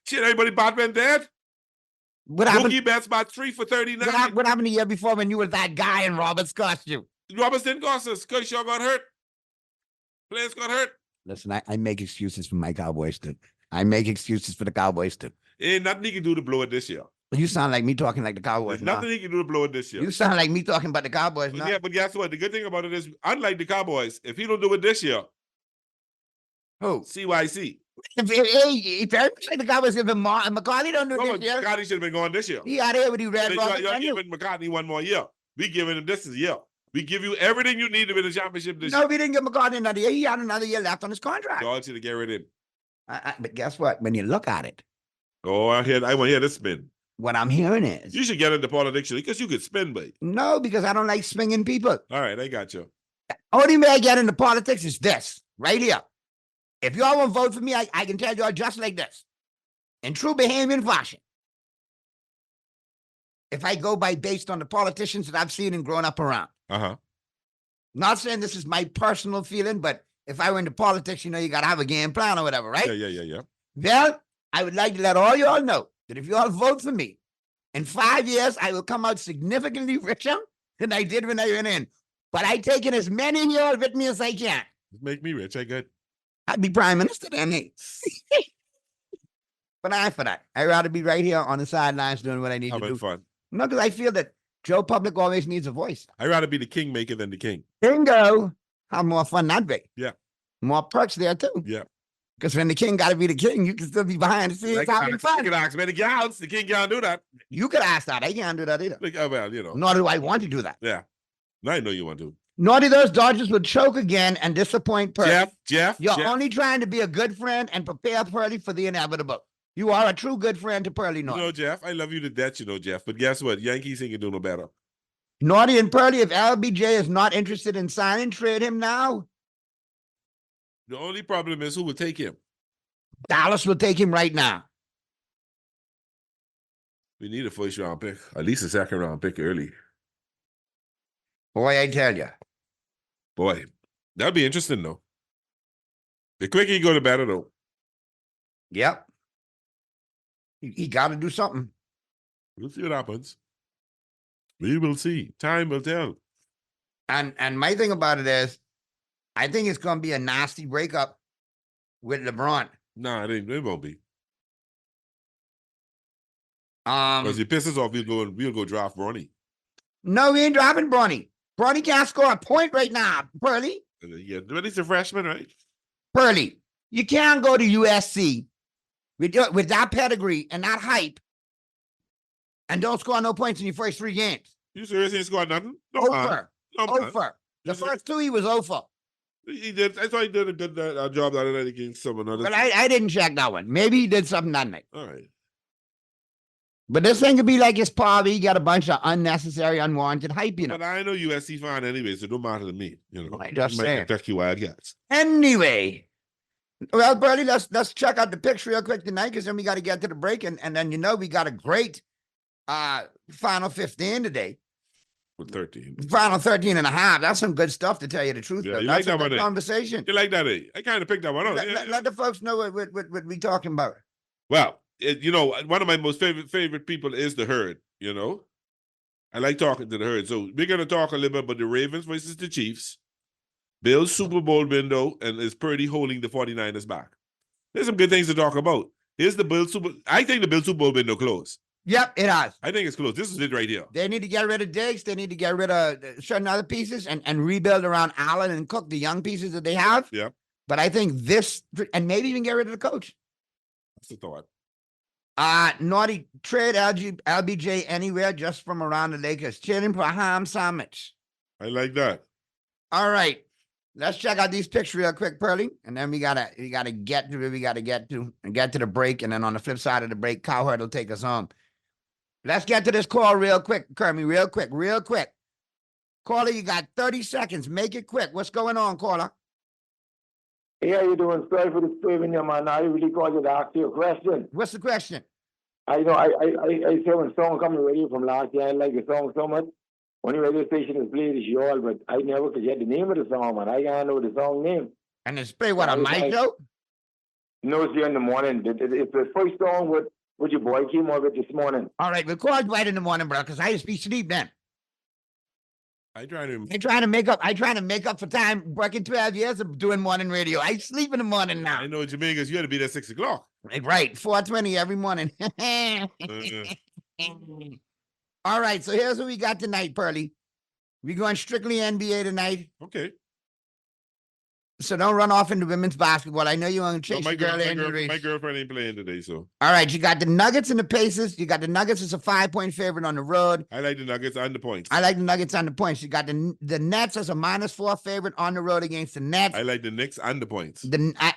[SPEAKER 19] Shit, everybody Batman dead.
[SPEAKER 4] What happened?
[SPEAKER 19] Mookie Betts about 3 for 39.
[SPEAKER 4] What happened the year before when you were that guy and Roberts cost you?
[SPEAKER 19] Roberts didn't cost us. Kershaw got hurt. Players got hurt.
[SPEAKER 4] Listen, I make excuses for my Cowboys too. I make excuses for the Cowboys too.
[SPEAKER 19] Ain't nothing he can do to blow it this year.
[SPEAKER 4] You sound like me talking like the Cowboys.
[SPEAKER 19] There's nothing he can do to blow it this year.
[SPEAKER 4] You sound like me talking about the Cowboys.
[SPEAKER 19] But yeah, but guess what? The good thing about it is, unlike the Cowboys, if he don't do it this year,
[SPEAKER 4] who?
[SPEAKER 19] CYC.
[SPEAKER 4] If the Cowboys give him McCarthy don't do
[SPEAKER 19] No,
[SPEAKER 4] this year.
[SPEAKER 19] McCarthy should have been gone this year.
[SPEAKER 4] He out here with the red
[SPEAKER 19] You're giving McCarthy one more year. We giving him this year. We give you everything you need to win the championship this year.
[SPEAKER 4] No, we didn't give McCarthy another year. He had another year left on his contract.
[SPEAKER 19] Dog should have get rid of him.
[SPEAKER 4] But guess what? When you look at it,
[SPEAKER 19] Oh, I want to hear this spin.
[SPEAKER 4] what I'm hearing is
[SPEAKER 19] You should get into politics because you could spin, babe.
[SPEAKER 4] no, because I don't like swinging people.
[SPEAKER 19] All right, I got you.
[SPEAKER 4] Only way I get into politics is this right here. If y'all won't vote for me, I can tell y'all just like this. In true Bahamian fashion. If I go based on the politicians that I've seen and grown up around.
[SPEAKER 19] Uh-huh.
[SPEAKER 4] Not saying this is my personal feeling, but if I were into politics, you got to have a game plan or whatever, right?
[SPEAKER 19] Yeah.
[SPEAKER 4] Well, I would like to let all y'all know that if y'all vote for me, in 5 years, I will come out significantly richer than I did when I went in. But I take in as many of y'all with me as I can.
[SPEAKER 19] Make me rich, I good.
[SPEAKER 4] I'd be prime minister then, hey. But I ain't for that. I'd rather be right here on the sidelines doing what I need to do.
[SPEAKER 19] Having fun.
[SPEAKER 4] No, because I feel that Joe Public always needs a voice.
[SPEAKER 19] I'd rather be the kingmaker than the king.
[SPEAKER 4] Bingo. Have more fun that way.
[SPEAKER 19] Yeah.
[SPEAKER 4] More perks there, too.
[SPEAKER 19] Yeah.
[SPEAKER 4] Because when the king got to be the king, you can still be behind the scenes having fun.
[SPEAKER 19] You can ask me to get out. The king can't do that.
[SPEAKER 4] You could ask that. I can't do that either.
[SPEAKER 19] Like, well,
[SPEAKER 4] Nor do I want to do that.
[SPEAKER 19] Yeah. I know you want to.
[SPEAKER 4] Nor do those Dodgers would choke again and disappoint Purdy.
[SPEAKER 19] Jeff.
[SPEAKER 4] You're only trying to be a good friend and prepare Purdy for the inevitable. You are a true good friend to Purdy, Naughty.
[SPEAKER 19] Jeff, I love you to death, Jeff. But guess what? Yankees ain't gonna do no better.
[SPEAKER 4] Naughty and Purdy, if LBJ is not interested in signing, trade him now.
[SPEAKER 19] The only problem is who will take him.
[SPEAKER 4] Dallas will take him right now.
[SPEAKER 19] We need a first-round pick, at least a second-round pick early.
[SPEAKER 4] Boy, I tell you.
[SPEAKER 19] Boy, that'd be interesting, though. The quicker you go, the better, though.
[SPEAKER 4] Yep. He got to do something.
[SPEAKER 19] We'll see what happens. We will see. Time will tell.
[SPEAKER 4] And my thing about it is, I think it's going to be a nasty breakup with LeBron.
[SPEAKER 19] Nah, it won't be.
[SPEAKER 4] Because
[SPEAKER 19] he pisses off, we'll go draft Bronny.
[SPEAKER 4] No, we ain't drafting Bronny. Bronny can't score a point right now, Pearly.
[SPEAKER 19] Yeah, but he's a freshman, right?
[SPEAKER 4] Pearly, you can't go to USC with that pedigree and that hype and don't score no points in your first 3 games.
[SPEAKER 19] You seriously ain't scored nothing?
[SPEAKER 4] Over. The first 2 he was over.
[SPEAKER 19] He did. I thought he did a good job the other night against someone else.
[SPEAKER 4] But I didn't check that one. Maybe he did something that night.
[SPEAKER 19] All right.
[SPEAKER 4] But this thing could be like his Paul. He got a bunch of unnecessary, unwarranted hype,
[SPEAKER 19] But I know USC fan anyway, so it don't matter to me.
[SPEAKER 4] I just saying.
[SPEAKER 19] Kentucky Wildcats.
[SPEAKER 4] Anyway. Well, Burley, let's check out the picks real quick tonight, because then we got to get to the break, and then we got a great final 15 today.
[SPEAKER 19] 13.
[SPEAKER 4] Final 13 and a half. That's some good stuff, to tell you the truth.
[SPEAKER 19] Yeah,
[SPEAKER 4] That's
[SPEAKER 19] like that
[SPEAKER 4] a good
[SPEAKER 19] one,
[SPEAKER 4] conversation.
[SPEAKER 19] You like that? I kind of picked that one up.
[SPEAKER 4] Let the folks know what we talking about.
[SPEAKER 19] Well, one of my most favorite people is the Herd. I like talking to the Herd. So we're going to talk a little bit about the Ravens versus the Chiefs. Bill's Super Bowl window, and is Purdy holding the 49ers back. There's some good things to talk about. Here's the Bill Super. I think the Bill Super Bowl window closed.
[SPEAKER 4] Yep, it has.
[SPEAKER 19] I think it's closed. This is it right here.
[SPEAKER 4] They need to get rid of Diggs. They need to get rid of certain other pieces and rebuild around Allen and Cook, the young pieces that they have.
[SPEAKER 19] Yeah.
[SPEAKER 4] But I think and maybe even get rid of the coach.
[SPEAKER 19] That's the thought.
[SPEAKER 4] Naughty, trade LBJ anywhere just from around the Lakers. Chilling for a ham sandwich.
[SPEAKER 19] I like that.
[SPEAKER 4] All right. Let's check out these picks real quick, Pearly. And then we gotta get to where we gotta get to and get to the break. And then on the flip side of the break, Cowherd will take us home. Let's get to this call real quick, Kermie. Real quick. Caller, you got 30 seconds. Make it quick. What's going on, caller?
[SPEAKER 1] Hey, how you doing? Sorry for disturbing you, man. I really called you to ask you a question.
[SPEAKER 4] What's the question?
[SPEAKER 1] I say when song come on the radio from last year, I like the song so much. Only radio station is played is y'all, but I never could get the name of the song, man. I can't know the song name.
[SPEAKER 4] And it's play what, on my show?
[SPEAKER 1] No, it's here in the morning. It's the first song with your boy came over this morning.
[SPEAKER 4] All right, we'll call it right in the morning, bro, because I just be asleep then.
[SPEAKER 19] I trying
[SPEAKER 4] to make up for time working 12 years of doing morning radio. I sleep in the morning now.
[SPEAKER 19] I know what you mean, because you had to be there at 6 o'clock.
[SPEAKER 4] Right, 4:20 every morning. All right, so here's what we got tonight, Pearly. We're going strictly NBA tonight.
[SPEAKER 19] Okay.
[SPEAKER 4] So don't run off into women's basketball. I know you want to chase
[SPEAKER 19] my
[SPEAKER 4] my
[SPEAKER 19] girlfriend ain't playing today, so.
[SPEAKER 4] All right, you got the Nuggets and the Pacers. You got the Nuggets as a 5-point favorite on the road.
[SPEAKER 19] I like the Nuggets and the points.
[SPEAKER 4] I like the Nuggets and the points. You got the Nets as a -4 favorite on the road against the Nets.
[SPEAKER 19] I like the Knicks and the points.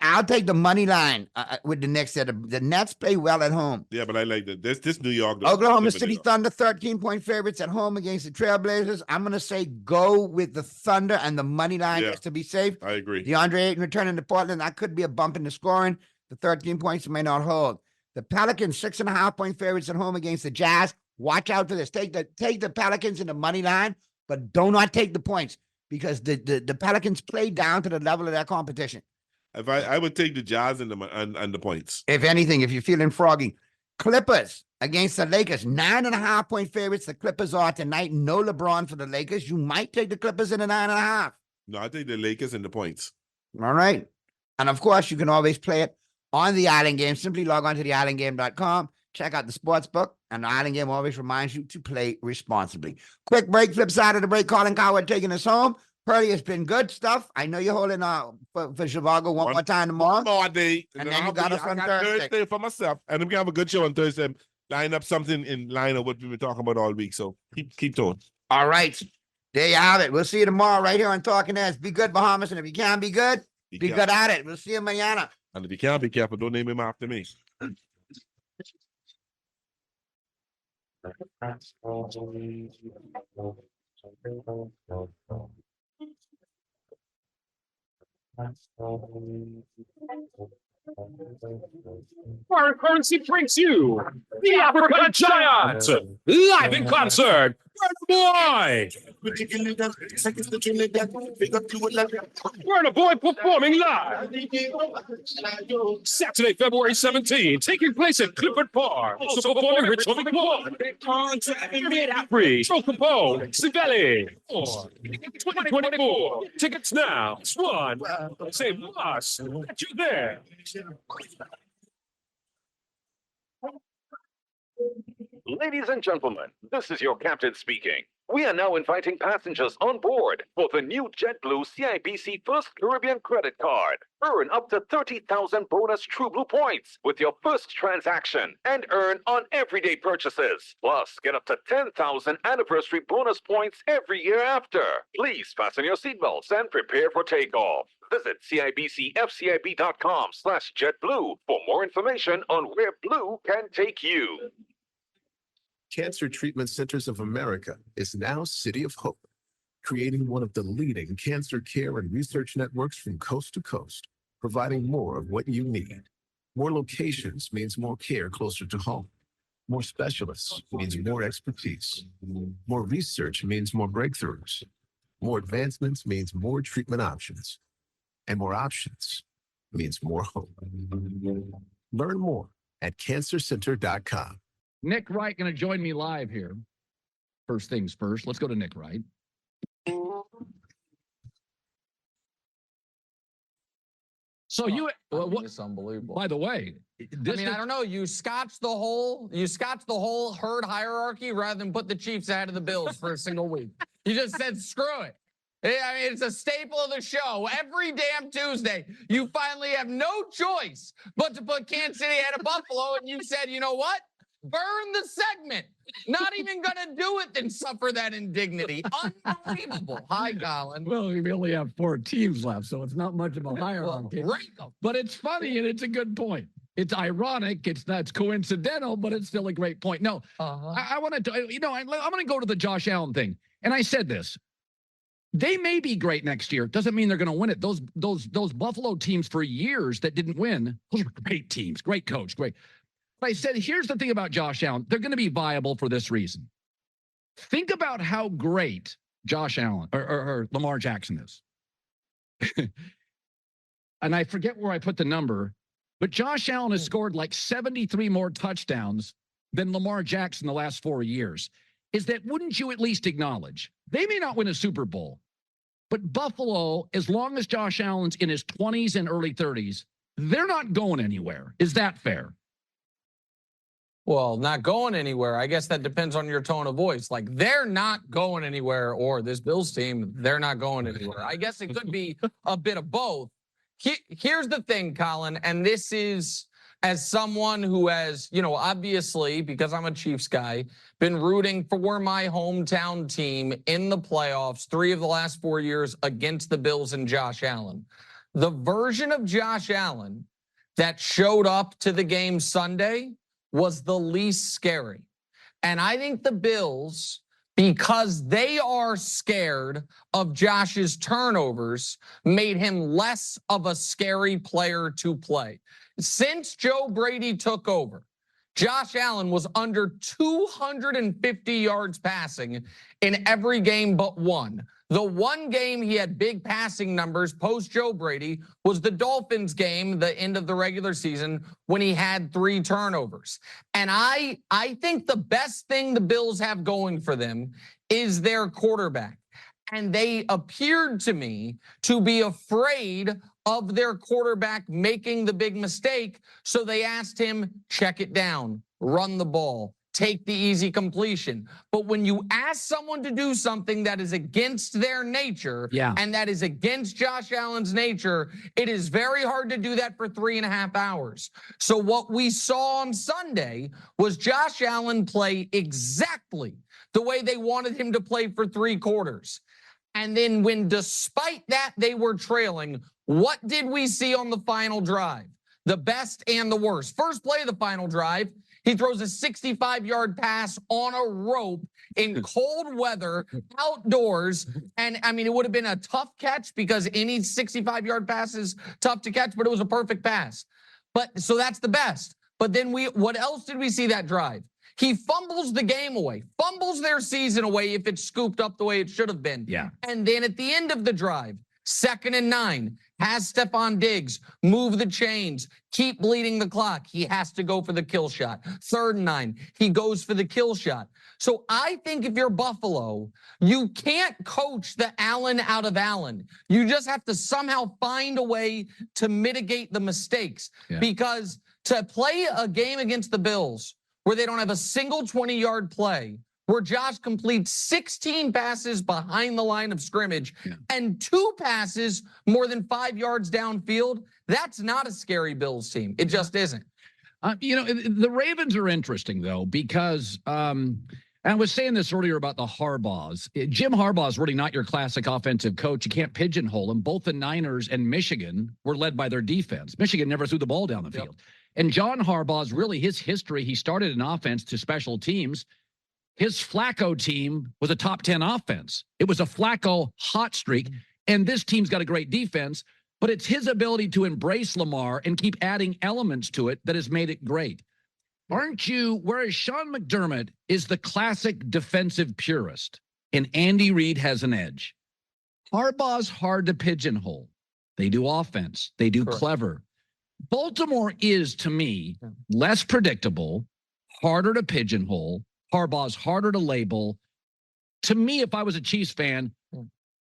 [SPEAKER 4] I'll take the money line with the Knicks. The Nets play well at home.
[SPEAKER 19] Yeah, but I like this New York.
[SPEAKER 4] Oklahoma City Thunder, 13-point favorites at home against the Trailblazers. I'm going to say go with the Thunder and the money line just to be safe.
[SPEAKER 19] I agree.
[SPEAKER 4] DeAndre Ayton returning to Portland. That could be a bump in the scoring. The 13 points may not hold. The Pelicans, 6.5-point favorites at home against the Jazz. Watch out for this. Take the Pelicans in the money line, but do not take the points because the Pelicans play down to the level of their competition.
[SPEAKER 19] If I would take the Jazz and the points.
[SPEAKER 4] If anything, if you're feeling froggy. Clippers against the Lakers, 9.5-point favorites. The Clippers are tonight. No LeBron for the Lakers. You might take the Clippers in the 9.5.
[SPEAKER 19] No, I take the Lakers and the points.
[SPEAKER 4] All right. And of course, you can always play it on the Island Game. Simply log on to theislandgame.com. Check out the sports book. And the Island Game always reminds you to play responsibly. Quick break, flip side of the break. Colin Coward taking us home. Purdy, it's been good stuff. I know you're holding for Zhivago one more time tomorrow.
[SPEAKER 19] One more day.
[SPEAKER 4] And then you got us on Thursday.
[SPEAKER 19] For myself. And I'm going to have a good show on Thursday. Line up something in line of what we've been talking about all week. So keep going.
[SPEAKER 4] All right. There you have it. We'll see you tomorrow right here on Talking Heads. Be good, Bahamas. And if you can be good, be good at it. We'll see you mañana.
[SPEAKER 19] And if you can't be careful, don't name him after me.
[SPEAKER 16] Foreign Currency brings you the Africa Giant live in concert. Burna Boy performing live. Saturday, February 17, taking place at Clifford Park. Also performing Rich Homie Quan, Mid-Afri, Tro Capone, Sivelli. 2024. Tickets now. It's one. Say must. Get you there.
[SPEAKER 17] Ladies and gentlemen, this is your captain speaking. We are now inviting passengers on board for the new JetBlue CIBC First Caribbean credit card. Earn up to 30,000 bonus TrueBlue points with your first transaction and earn on everyday purchases. Plus, get up to 10,000 anniversary bonus points every year after. Please fasten your seatbelts and prepare for takeoff. Visit CIBCFCIB.com/JetBlue for more information on where Blue can take you.
[SPEAKER 6] Cancer Treatment Centers of America is now City of Hope, creating one of the leading cancer care and research networks from coast to coast, providing more of what you need. More locations means more care closer to home. More specialists means more expertise. More research means more breakthroughs. More advancements means more treatment options. And more options means more hope. Learn more at cancercenter.com.
[SPEAKER 3] Nick Wright going to join me live here. First things first. Let's go to Nick Wright. So
[SPEAKER 22] it's unbelievable.
[SPEAKER 3] By the way,
[SPEAKER 22] I don't know. You scotch the whole herd hierarchy rather than put the Chiefs ahead of the Bills for a single week. You just said screw it. I mean, it's a staple of the show. Every damn Tuesday, you finally have no choice but to put Kansas City ahead of Buffalo, and you said, you know what? Burn the segment. Not even going to do it, then suffer that indignity. Unbelievable. Hi, Colin.
[SPEAKER 3] Well, we only have 4 teams left, so it's not much of a hierarchy. But it's funny, and it's a good point. It's ironic. It's coincidental, but it's still a great point. No, I want to, I'm going to go to the Josh Allen thing. And I said this. They may be great next year. Doesn't mean they're going to win it. Those Buffalo teams for years that didn't win, those are great teams. Great coach, great. But I said, here's the thing about Josh Allen. They're going to be viable for this reason. Think about how great Josh Allen or Lamar Jackson is. And I forget where I put the number, but Josh Allen has scored like 73 more touchdowns than Lamar Jackson the last 4 years. Wouldn't you at least acknowledge? They may not win a Super Bowl, but Buffalo, as long as Josh Allen's in his 20s and early 30s, they're not going anywhere. Is that fair?
[SPEAKER 22] Well, not going anywhere. I guess that depends on your tone of voice. Like, they're not going anywhere, or this Bills team, they're not going anywhere. I guess it could be a bit of both. Here's the thing, Colin, and this is as someone who has, obviously, because I'm a Chiefs guy, been rooting for my hometown team in the playoffs 3 of the last 4 years against the Bills and Josh Allen. The version of Josh Allen that showed up to the game Sunday was the least scary. And I think the Bills because they are scared of Josh's turnovers, made him less of a scary player to play. Since Joe Brady took over, Josh Allen was under 250 yards passing in every game but one. The one game he had big passing numbers post Joe Brady was the Dolphins game, the end of the regular season, when he had 3 turnovers. And I think the best thing the Bills have going for them is their quarterback. And they appeared to me to be afraid of their quarterback making the big mistake. So they asked him, check it down, run the ball, take the easy completion. But when you ask someone to do something that is against their nature, and that is against Josh Allen's nature, it is very hard to do that for 3.5 hours. So what we saw on Sunday was Josh Allen play exactly the way they wanted him to play for 3 quarters. And then when, despite that, they were trailing, what did we see on the final drive? The best and the worst. First play of the final drive, he throws a 65-yard pass on a rope in cold weather, outdoors. And, I mean, it would have been a tough catch because any 65-yard pass is tough to catch, but it was a perfect pass. But so that's the best. But then what else did we see that drive? He fumbles the game away, fumbles their season away if it's scooped up the way it should have been.
[SPEAKER 3] Yeah.
[SPEAKER 22] And then at the end of the drive, 2nd and 9, has Stephon Diggs move the chains, keep bleeding the clock. He has to go for the kill shot. 3rd and 9, he goes for the kill shot. So I think if you're Buffalo, you can't coach the Allen out of Allen. You just have to somehow find a way to mitigate the mistakes. Because to play a game against the Bills where they don't have a single 20-yard play, where Josh completes 16 passes behind the line of scrimmage and 2 passes more than 5 yards downfield, that's not a scary Bills team. It just isn't.
[SPEAKER 3] You know, the Ravens are interesting, though, because and I was saying this earlier about the Harbaughs. Jim Harbaugh is really not your classic offensive coach. You can't pigeonhole him. Both the Niners and Michigan were led by their defense. Michigan never threw the ball down the field. And John Harbaugh's really his history. He started an offense to special teams. His Flacco team was a top 10 offense. It was a Flacco hot streak. And this team's got a great defense, but it's his ability to embrace Lamar and keep adding elements to it that has made it great. Aren't you, whereas Sean McDermott is the classic defensive purist and Andy Reid has an edge. Harbaugh's hard to pigeonhole. They do offense. They do clever. Baltimore is, to me, less predictable, harder to pigeonhole. Harbaugh's harder to label. To me, if I was a Chiefs fan,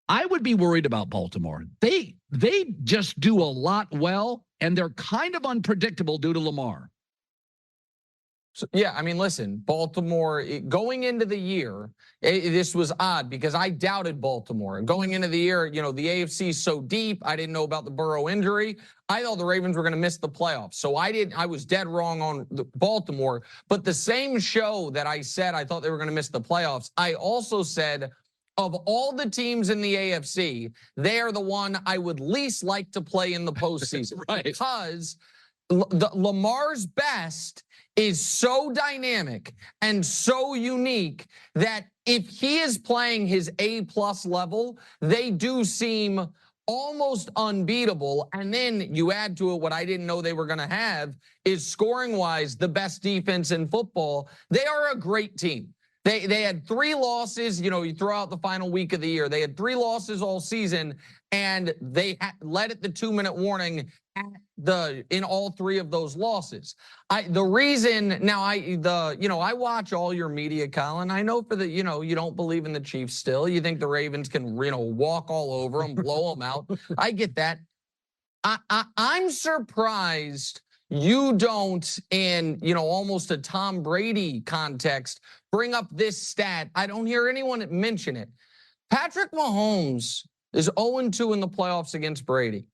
[SPEAKER 3] I would be worried about Baltimore. They just do a lot well, and they're kind of unpredictable due to Lamar.
[SPEAKER 22] So, yeah, I mean, listen, Baltimore, going into the year, this was odd because I doubted Baltimore. Going into the year, you know, the AFC is so deep. I didn't know about the Burrow injury. I thought the Ravens were going to miss the playoffs. So I was dead wrong on Baltimore. But the same show that I said I thought they were going to miss the playoffs, I also said of all the teams in the AFC, they are the one I would least like to play in the postseason. Because Lamar's best is so dynamic and so unique that if he is playing his A+ level, they do seem almost unbeatable. And then you add to it what I didn't know they were going to have is scoring-wise the best defense in football. They are a great team. They had 3 losses. You know, you throw out the final week of the year. They had 3 losses all season, and they led at the 2-minute warning in all 3 of those losses. I watch all your media, Colin. I know you don't believe in the Chiefs still. You think the Ravens can, walk all over them, blow them out. I get that. I'm surprised you don't, in almost a Tom Brady context, bring up this stat. I don't hear anyone mention it. Patrick Mahomes is 0-2 in the playoffs against Brady.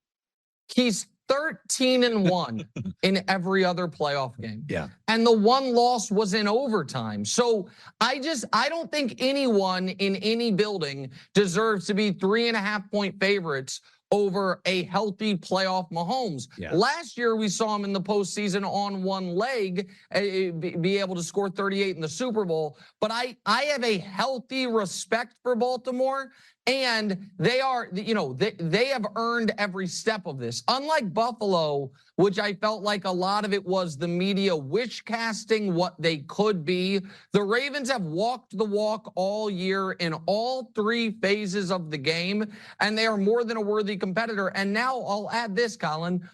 [SPEAKER 22] He's 13-1 in every other playoff game.
[SPEAKER 3] Yeah.
[SPEAKER 22] And the one loss was in overtime. So I don't think anyone in any building deserves to be 3.5-point favorites over a healthy playoff Mahomes.
[SPEAKER 3] Yeah.
[SPEAKER 22] Last year, we saw him in the postseason on one leg, be able to score 38 in the Super Bowl. But I have a healthy respect for Baltimore, and they are, they have earned every step of this. Unlike Buffalo, which I felt like a lot of it was the media wish casting what they could be, the Ravens have walked the walk all year in all three phases of the game, and they are more than a worthy competitor. And now I'll add this, Colin.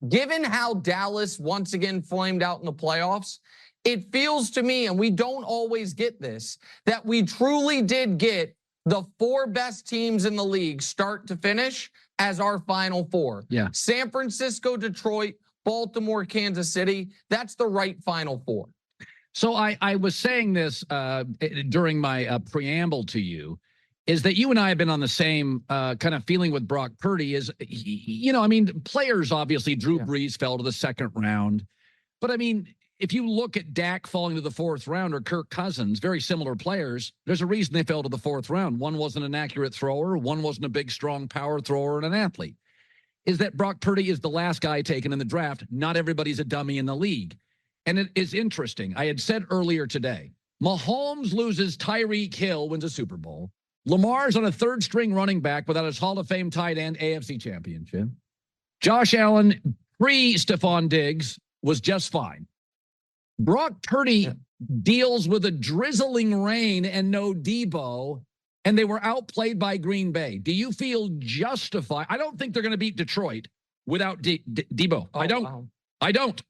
[SPEAKER 22] Given how Dallas once again flamed out in the playoffs, it feels to me, and we don't always get this, that we truly did get the four best teams in the league start to finish as our final four.
[SPEAKER 3] Yeah.
[SPEAKER 22] San Francisco, Detroit, Baltimore, Kansas City. That's the right final four.
[SPEAKER 3] So I was saying this during my preamble to you, is that you and I have been on the same kind of feeling with Brock Purdy. Is, players, obviously, Drew Brees fell to the second round. But, I mean, if you look at Dak falling to the fourth round or Kirk Cousins, very similar players, there's a reason they fell to the fourth round. One wasn't an accurate thrower. One wasn't a big, strong power thrower and an athlete. Is that Brock Purdy is the last guy taken in the draft. Not everybody's a dummy in the league. And it is interesting. I had said earlier today, Mahomes loses Tyreek Hill, wins a Super Bowl. Lamar's on a third-string running back without his Hall of Fame tight end AFC championship. Josh Allen, pre-Stephon Diggs, was just fine. Brock Purdy deals with a drizzling rain and no Debo, and they were outplayed by Green Bay. Do you feel justified? I don't think they're going to beat Detroit without Debo. I don't.
[SPEAKER 22] Wow.
[SPEAKER 3] I don't.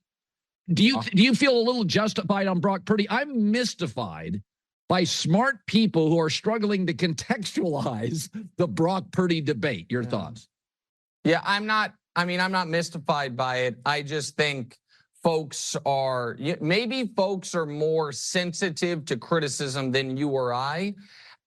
[SPEAKER 3] Do you feel a little justified on Brock Purdy? I'm mystified by smart people who are struggling to contextualize the Brock Purdy debate. Your thoughts?
[SPEAKER 22] Yeah, I'm not mystified by it. I just think folks are more sensitive to criticism than you or I.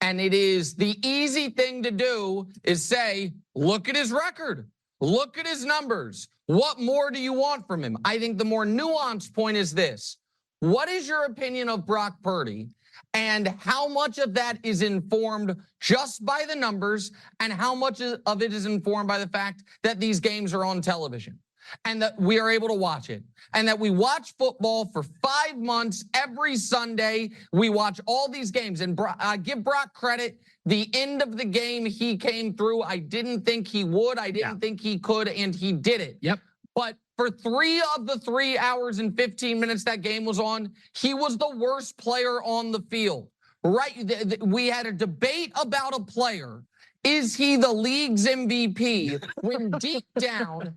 [SPEAKER 22] And it is the easy thing to do is say, look at his record. Look at his numbers. What more do you want from him? I think the more nuanced point is this. What is your opinion of Brock Purdy? And how much of that is informed just by the numbers, and how much of it is informed by the fact that these games are on television and that we are able to watch it, and that we watch football for 5 months every Sunday. We watch all these games, and I give Brock credit. The end of the game, he came through. I didn't think he would. I didn't think he could, and he did it.
[SPEAKER 3] Yep.
[SPEAKER 22] But for 3 of the 3 hours and 15 minutes that game was on, he was the worst player on the field. Right? We had a debate about a player. Is he the league's MVP? When deep down,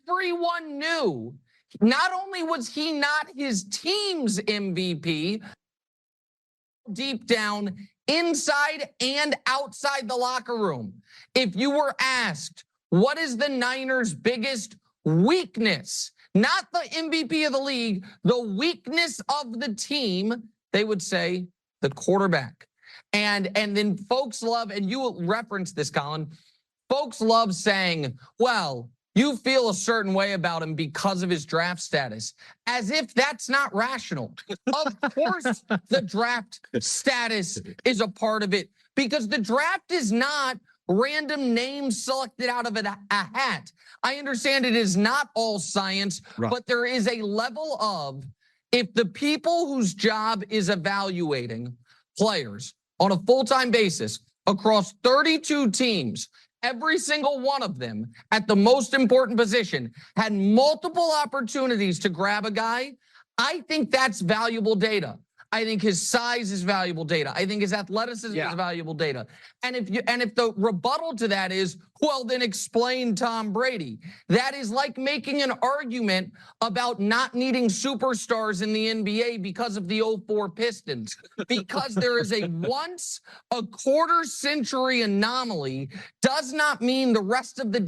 [SPEAKER 22] everyone knew not only was he not his team's MVP, deep down, inside and outside the locker room, if you were asked, what is the Niners' biggest weakness? Not the MVP of the league, the weakness of the team, they would say the quarterback. And then folks love, and you referenced this, Colin, folks love saying, well, you feel a certain way about him because of his draft status, as if that's not rational. Of course, the draft status is a part of it, because the draft is not random names selected out of a hat. I understand it is not all science, right, but there is a level of, if the people whose job is evaluating players on a full-time basis across 32 teams, every single one of them at the most important position had multiple opportunities to grab a guy, I think that's valuable data. I think his size is valuable data. I think his athleticism is valuable data. And if the rebuttal to that is, well, then explain Tom Brady. That is like making an argument about not needing superstars in the NBA because of the 04 Pistons. Because there is a once a quarter century anomaly does not mean the rest of the day